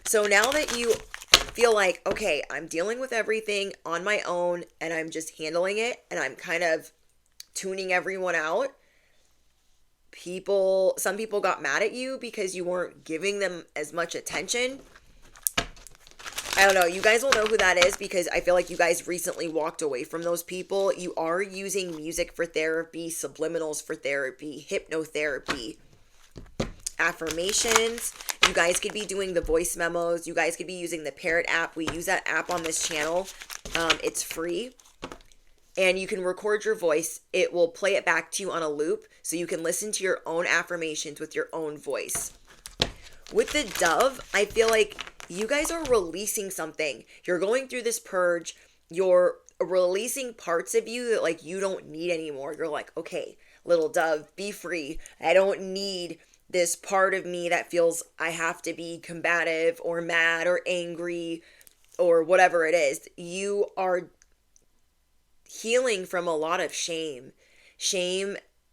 So now that you feel like, okay, I'm dealing with everything on my own and I'm just handling it and I'm kind of tuning everyone out, some people got mad at you because you weren't giving them as much attention. I don't know. You guys will know who that is, because I feel like you guys recently walked away from those people. You are using music for therapy, subliminals for therapy, hypnotherapy, affirmations. You guys could be doing the voice memos. You guys could be using the Parrot app. We use that app on this channel. It's free. And you can record your voice. It will play it back to you on a loop, so you can listen to your own affirmations with your own voice. With the dove, I feel like you guys are releasing something. You're going through this purge. You're releasing parts of you that like you don't need anymore. You're like, okay, little dove, be free. I don't need this part of me that feels I have to be combative or mad or angry or whatever it is. You are healing from a lot of shame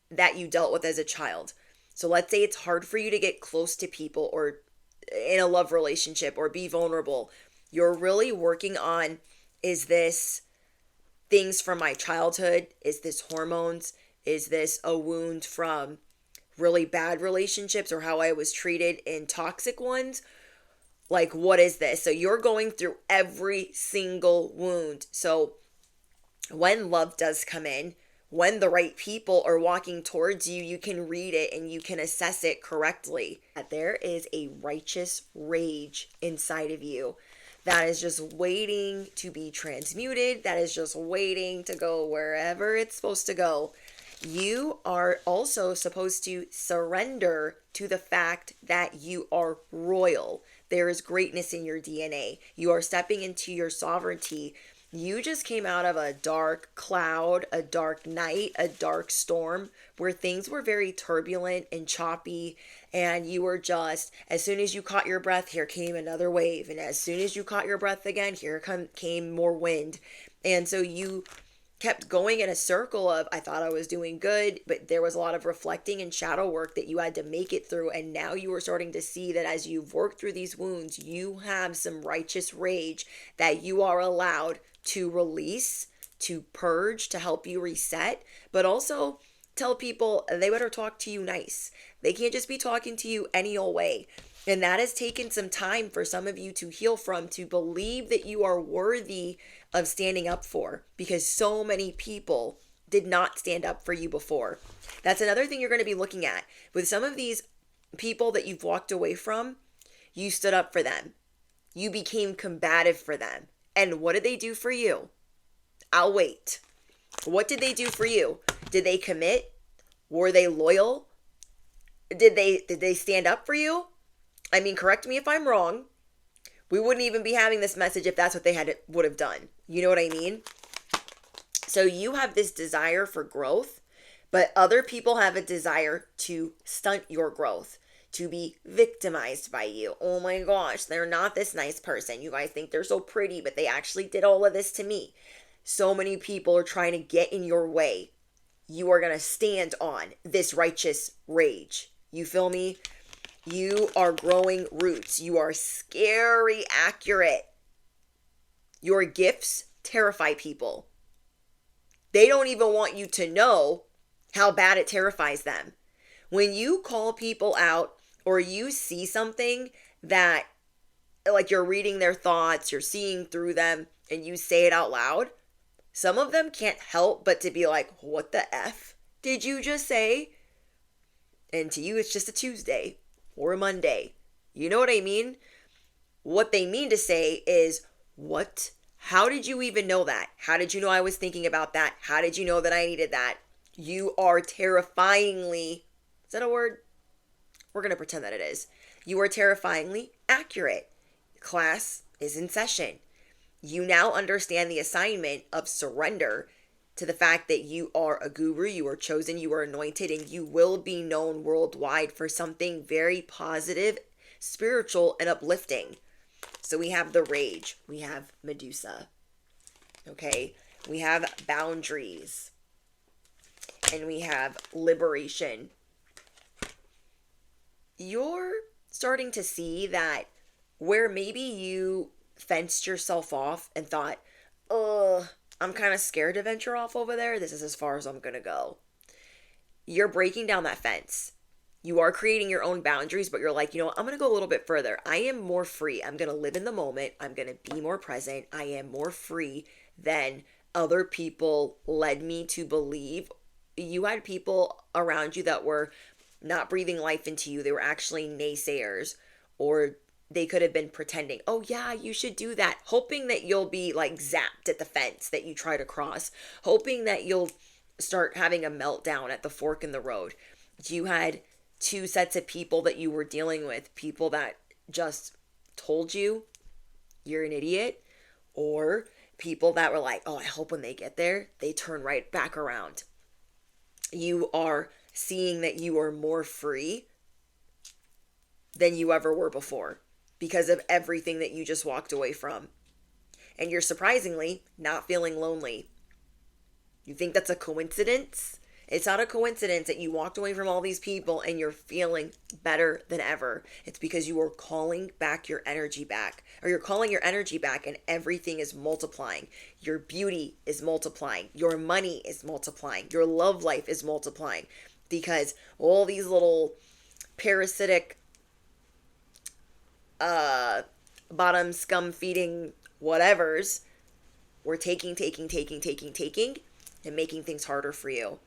that you dealt with as a child. So let's say it's hard for you to get close to people or in a love relationship or be vulnerable. You're really working on, is this things from my childhood? Is this hormones? Is this a wound from really bad relationships or how I was treated in toxic ones? Like, what is this? So you're going through every single wound. So when love does come in, when the right people are walking towards you, you can read it and you can assess it correctly. There is a righteous rage inside of you that is just waiting to be transmuted, that is just waiting to go wherever it's supposed to go. You are also supposed to surrender to the fact that you are royal. There is greatness in your DNA. You are stepping into your sovereignty. You just came out of a dark cloud, a dark night, a dark storm where things were very turbulent and choppy, and you were just, as soon as you caught your breath, here came another wave, and as soon as you caught your breath again, came more wind. And so you kept going in a circle of, I thought I was doing good, but there was a lot of reflecting and shadow work that you had to make it through. And now you were starting to see that as you've worked through these wounds, you have some righteous rage that you are allowed to release, to purge, to help you reset, but also tell people they better talk to you nice. They can't just be talking to you any old way. And that has taken some time for some of you to heal from, to believe that you are worthy of standing up for, because so many people did not stand up for you before. That's another thing you're going to be looking at. With some of these people that you've walked away from, you stood up for them. You became combative for them. And what did they do for you? I'll wait. What did they do for you? Did they commit? Were they loyal? Did they stand up for you? I mean, correct me if I'm wrong. We wouldn't even be having this message if that's what they would have done. You know what I mean? So you have this desire for growth, but other people have a desire to stunt your growth, to be victimized by you. Oh my gosh, they're not this nice person. You guys think they're so pretty, but they actually did all of this to me. So many people are trying to get in your way. You are going to stand on this righteous rage. You feel me? You are growing roots. You are scary accurate. Your gifts terrify people. They don't even want you to know how bad it terrifies them. When you call people out or you see something that, like, you're reading their thoughts, you're seeing through them, and you say it out loud, some of them can't help but to be like, what the F did you just say? And to you, it's just a Tuesday or a Monday. You know what I mean? What they mean to say is, what? How did you even know that? How did you know I was thinking about that? How did you know that I needed that? You are terrifyingly, is that a word? We're going to pretend that it is. You are terrifyingly accurate. Class is in session. You now understand the assignment of surrender to the fact that you are a guru, you are chosen, you are anointed, and you will be known worldwide for something very positive, spiritual, and uplifting. So we have the rage, we have Medusa, okay? We have boundaries, and we have liberation. You're starting to see that where maybe you fenced yourself off and thought, I'm kind of scared to venture off over there. This is as far as I'm going to go. You're breaking down that fence. You are creating your own boundaries, but you're like, you know what? I'm going to go a little bit further. I am more free. I'm going to live in the moment. I'm going to be more present. I am more free than other people led me to believe. You had people around you that were not breathing life into you. They were actually naysayers, or they could have been pretending, oh yeah, you should do that, hoping that you'll be like zapped at the fence that you try to cross, hoping that you'll start having a meltdown at the fork in the road. You had two sets of people that you were dealing with, people that just told you you're an idiot, or people that were like, oh, I hope when they get there, they turn right back around. You are seeing that you are more free than you ever were before because of everything that you just walked away from. And you're surprisingly not feeling lonely. You think that's a coincidence? It's not a coincidence that you walked away from all these people and you're feeling better than ever. It's because you are calling back your energy back, or you're calling your energy back, and everything is multiplying. Your beauty is multiplying. Your money is multiplying. Your love life is multiplying, because all these little parasitic bottom scum feeding whatevers were taking and making things harder for you.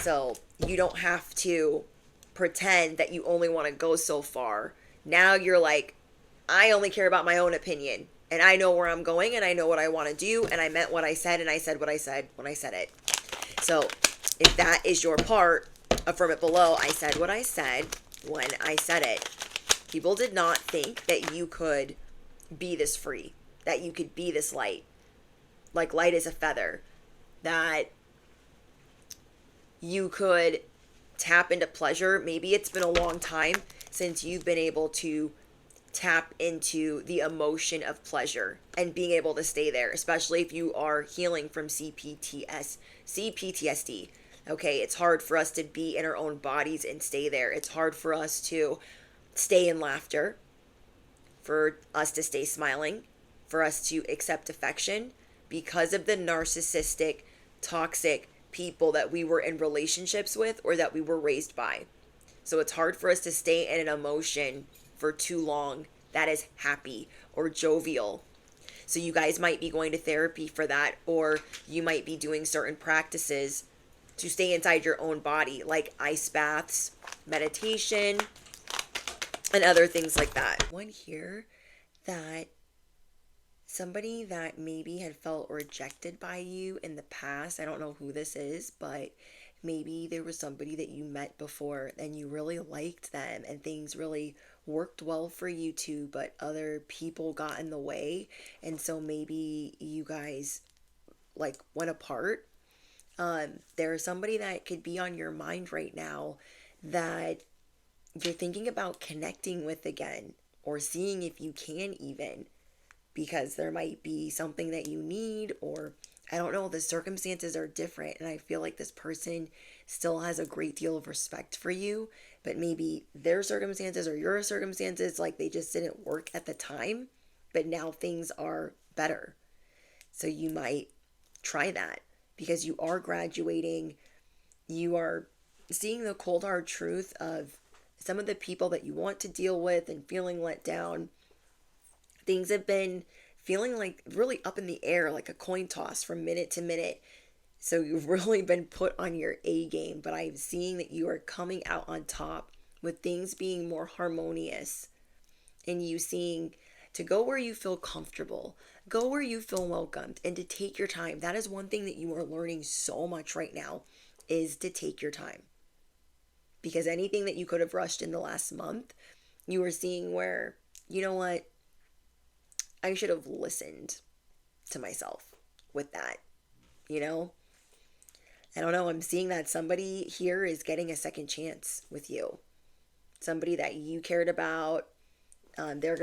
So you don't have to pretend that you only want to go so far. Now you're like, I only care about my own opinion, and I know where I'm going, and I know what I want to do, and I meant what I said, and I said what I said when I said it. So if that is your part, affirm it below. I said what I said when I said it. People did not think that you could be this free, that you could be this light, like light as a feather, that you could tap into pleasure. Maybe it's been a long time since you've been able to tap into the emotion of pleasure and being able to stay there, especially if you are healing from CPTSD. Okay, it's hard for us to be in our own bodies and stay there. It's hard for us to stay in laughter, for us to stay smiling, for us to accept affection, because of the narcissistic, toxic people that we were in relationships with or that we were raised by. So it's hard for us to stay in an emotion for too long that is happy or jovial. So you guys might be going to therapy for that, or you might be doing certain practices to stay inside your own body, like ice baths, meditation, and other things like that. One here that somebody that maybe had felt rejected by you in the past, I don't know who this is, but maybe there was somebody that you met before and you really liked them and things really worked well for you two, but other people got in the way. And so maybe you guys like went apart. There's somebody that could be on your mind right now that you're thinking about connecting with again, or seeing if you can even, because there might be something that you need, or I don't know, the circumstances are different. And I feel like this person still has a great deal of respect for you, but maybe their circumstances or your circumstances, like they just didn't work at the time, but now things are better. So you might try that because you are graduating. You are seeing the cold hard truth of some of the people that you want to deal with and feeling let down. Things have been feeling like really up in the air, like a coin toss from minute to minute. So you've really been put on your A game, but I'm seeing that you are coming out on top with things being more harmonious, and you seeing to go where you feel comfortable, go where you feel welcomed, and to take your time. That is one thing that you are learning so much right now, is to take your time. Because anything that you could have rushed in the last month, you are seeing where, you know what, I should have listened to myself with that, you know? I don't know, I'm seeing that somebody here is getting a second chance with you. Somebody that you cared about. They're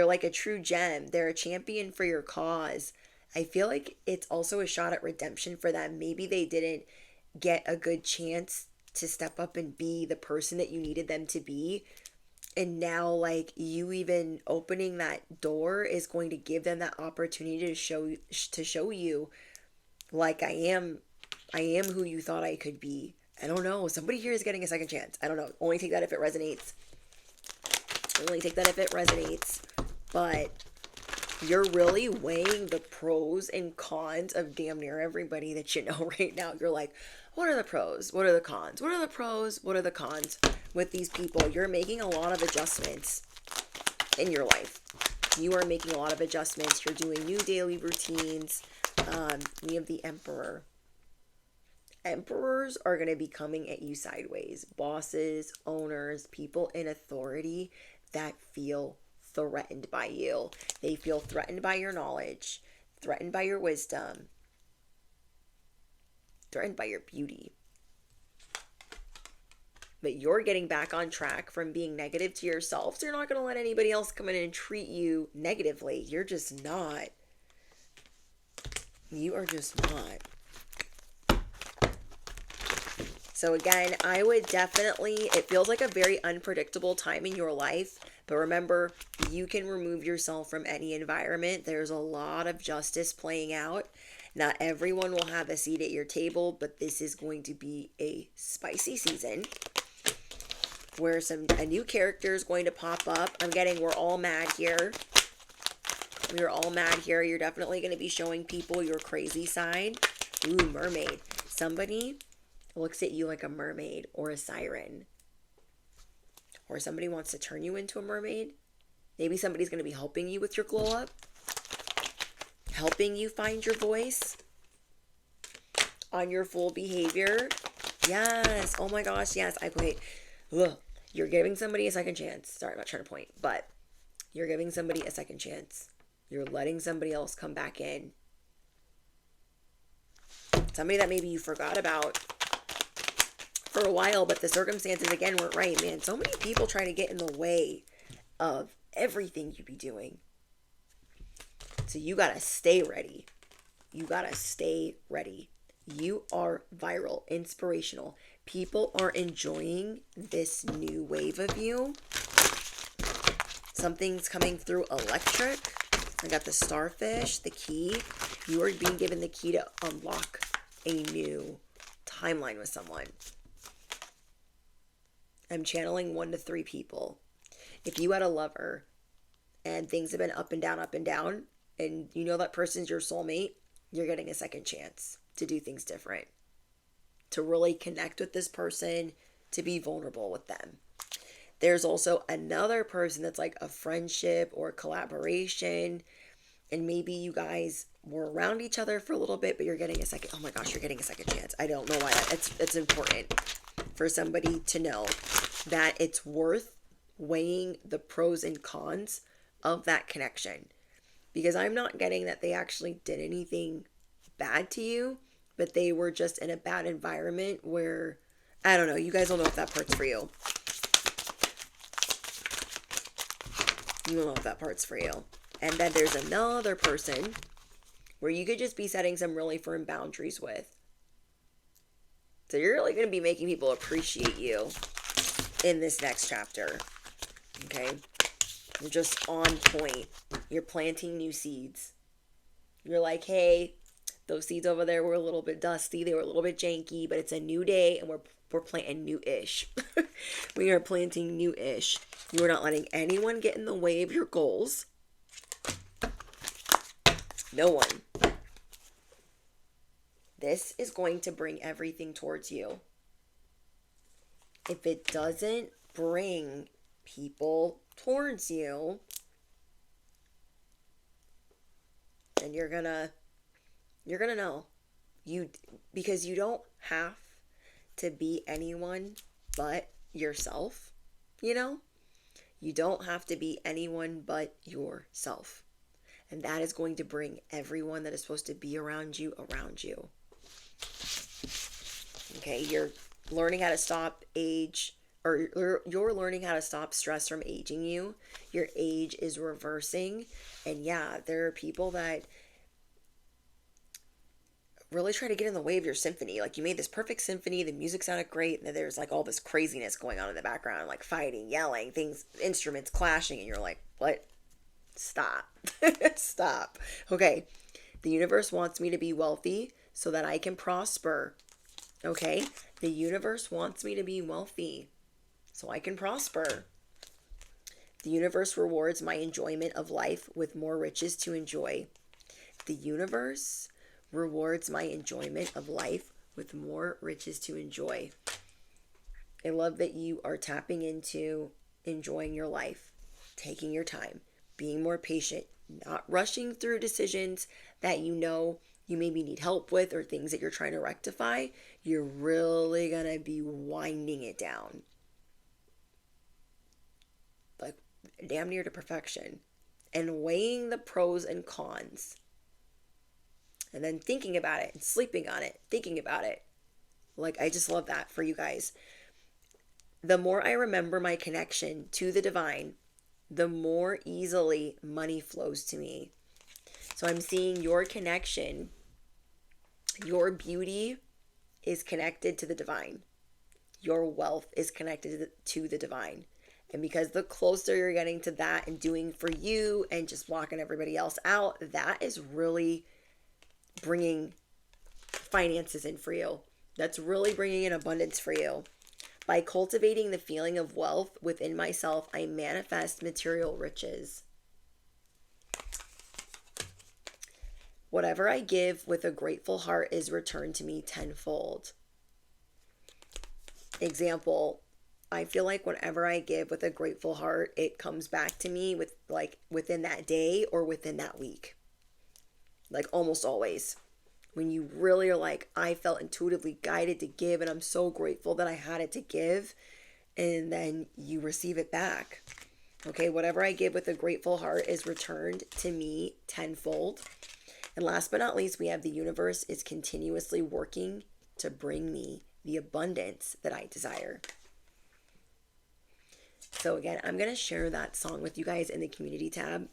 like a true gem. They're a champion for your cause. I feel like it's also a shot at redemption for them. Maybe they didn't get a good chance to step up and be the person that you needed them to be. And now, like, you even opening that door is going to give them that opportunity to show you, like, I am who you thought I could be. I don't know. Somebody here is getting a second chance. I don't know. Only take that if it resonates. But you're really weighing the pros and cons of damn near everybody that you know right now. You're like, what are the pros? What are the cons? What are the pros? What are the cons with these people? You're making a lot of adjustments in your life. You are making a lot of adjustments. You're doing new daily routines. We have the Emperor. Emperors are going to be coming at you sideways. Bosses, owners, people in authority that feel threatened by you. They feel threatened by your knowledge, threatened by your wisdom, threatened by your beauty. But you're getting back on track from being negative to yourself, so you're not going to let anybody else come in and treat you negatively. You're just not. You are just not. So again, I would definitely, it feels like a very unpredictable time in your life, but remember, you can remove yourself from any environment. There's a lot of justice playing out. Not everyone will have a seat at your table, but this is going to be a spicy season where a new character is going to pop up. I'm getting, we're all mad here. We're all mad here. You're definitely going to be showing people your crazy side. Ooh, mermaid. Somebody looks at you like a mermaid or a siren. Or somebody wants to turn you into a mermaid. Maybe somebody's going to be helping you with your glow up. Helping you find your voice on your full behavior. Yes. Oh my gosh. Yes. You're giving somebody a second chance. Sorry, I'm not trying to point, but you're giving somebody a second chance. You're letting somebody else come back in. Somebody that maybe you forgot about for a while, but the circumstances again weren't right, man. So many people try to get in the way of everything you be doing. So you gotta stay ready. You gotta stay ready. You are viral, inspirational. People are enjoying this new wave of you. Something's coming through electric. I got the starfish, the key. You are being given the key to unlock a new timeline with someone. I'm channeling 1 to 3 people. If you had a lover and things have been up and down, and you know that person's your soulmate, you're getting a second chance to do things different, to really connect with this person, to be vulnerable with them. There's also another person that's like a friendship or collaboration, and maybe you guys we're around each other for a little bit, but you're getting a second. Oh my gosh, you're getting a second chance. I don't know why it's important for somebody to know that it's worth weighing the pros and cons of that connection, because I'm not getting that they actually did anything bad to you, but they were just in a bad environment where, I don't know, you guys don't know if that part's for you. You don't know if that part's for you. And then there's another person where you could just be setting some really firm boundaries with. So you're really going to be making people appreciate you in this next chapter. Okay? You're just on point. You're planting new seeds. You're like, hey, those seeds over there were a little bit dusty. They were a little bit janky, but it's a new day and we're planting new-ish. We are planting new-ish. You are not letting anyone get in the way of your goals. No one. This is going to bring everything towards you. If it doesn't bring people towards you, then you're gonna know. Because you don't have to be anyone but yourself, you know? You don't have to be anyone but yourself. And that is going to bring everyone that is supposed to be around you. Okay, you're learning how to stop you're learning how to stop stress from aging you. Your age is reversing. And yeah, there are people that really try to get in the way of your symphony. Like, you made this perfect symphony, the music sounded great, and then there's like all this craziness going on in the background, like fighting, yelling, things, instruments clashing, and you're like, what? Stop. Stop. Okay. The universe wants me to be wealthy so that I can prosper. Okay? The universe wants me to be wealthy so I can prosper. The universe rewards my enjoyment of life with more riches to enjoy. The universe rewards my enjoyment of life with more riches to enjoy. I love that you are tapping into enjoying your life, taking your time, being more patient, not rushing through decisions that you know you maybe need help with or things that you're trying to rectify. You're really going to be winding it down. Like, damn near to perfection. And weighing the pros and cons. And then thinking about it and sleeping on it, thinking about it. Like, I just love that for you guys. The more I remember my connection to the divine, the more easily money flows to me. So I'm seeing your connection, your beauty is connected to the divine. Your wealth is connected to the divine. And because the closer you're getting to that and doing for you and just blocking everybody else out, that is really bringing finances in for you. That's really bringing in abundance for you. By cultivating the feeling of wealth within myself, I manifest material riches. Whatever I give with a grateful heart is returned to me tenfold. Example, I feel like whenever I give with a grateful heart, it comes back to me with like within that day or within that week. Like almost always. When you really are like, I felt intuitively guided to give and I'm so grateful that I had it to give, and then you receive it back. Okay, whatever I give with a grateful heart is returned to me tenfold. And last but not least, we have the universe is continuously working to bring me the abundance that I desire. So again, I'm going to share that song with you guys in the community tab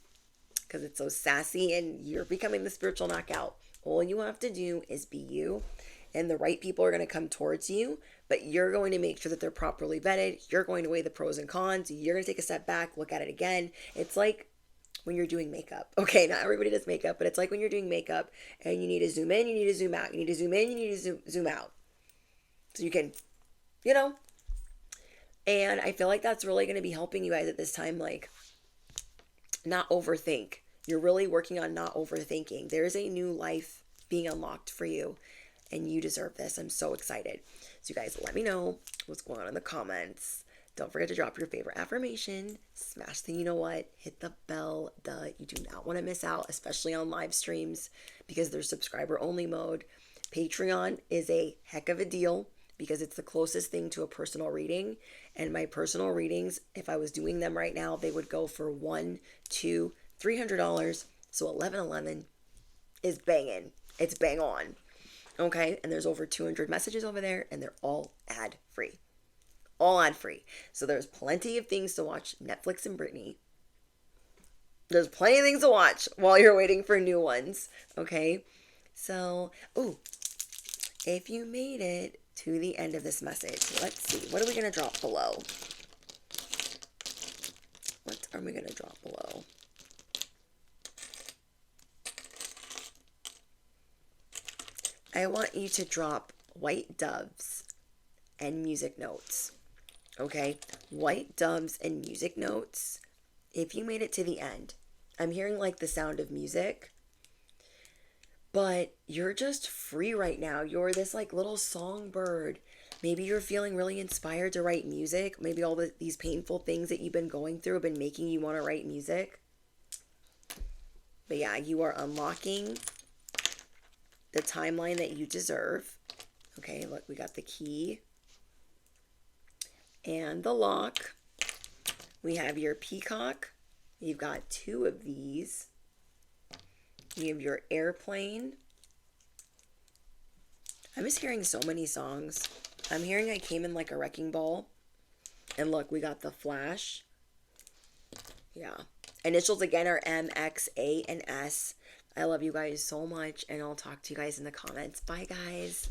because it's so sassy and you're becoming the spiritual knockout. All you have to do is be you, and the right people are going to come towards you, but you're going to make sure that they're properly vetted. You're going to weigh the pros and cons. You're going to take a step back, look at it again. It's like when you're doing makeup. Okay, not everybody does makeup, but it's like when you're doing makeup and you need to zoom in, you need to zoom out. You need to zoom in, you need to zoom out. So you can, and I feel like that's really going to be helping you guys at this time, like not overthink. You're really working on not overthinking. There's a new life being unlocked for you, and you deserve this. I'm so excited. So you guys, let me know what's going on in the comments. Don't forget to drop your favorite affirmation, smash the you know what, hit the bell. You do not want to miss out, especially on live streams because there's subscriber only mode. Patreon is a heck of a deal because it's the closest thing to a personal reading. And my personal readings, if I was doing them right now, they would go for $100, $200, $300. So 1111 is banging. It's bang on. Okay, and there's over 200 messages over there, and they're all ad free. All ad free. So there's plenty of things to watch. Netflix and Britney. There's plenty of things to watch while you're waiting for new ones. Okay, so, if you made it to the end of this message, let's see. What are we going to drop below? What are we going to drop below? I want you to drop white doves and music notes. Okay? White doves and music notes. If you made it to the end, I'm hearing like the sound of music, but you're just free right now. You're this like little songbird. Maybe you're feeling really inspired to write music. Maybe all these painful things that you've been going through have been making you want to write music. But yeah, you are unlocking the timeline that you deserve. Okay, look, we got the key and the lock. We have your peacock. You've got 2 of these. You have your airplane. I'm just hearing so many songs. I'm hearing I came in like a wrecking ball. And look, we got the flash. Yeah. Initials again are M, X, A, and S. I love you guys so much, and I'll talk to you guys in the comments. Bye, guys.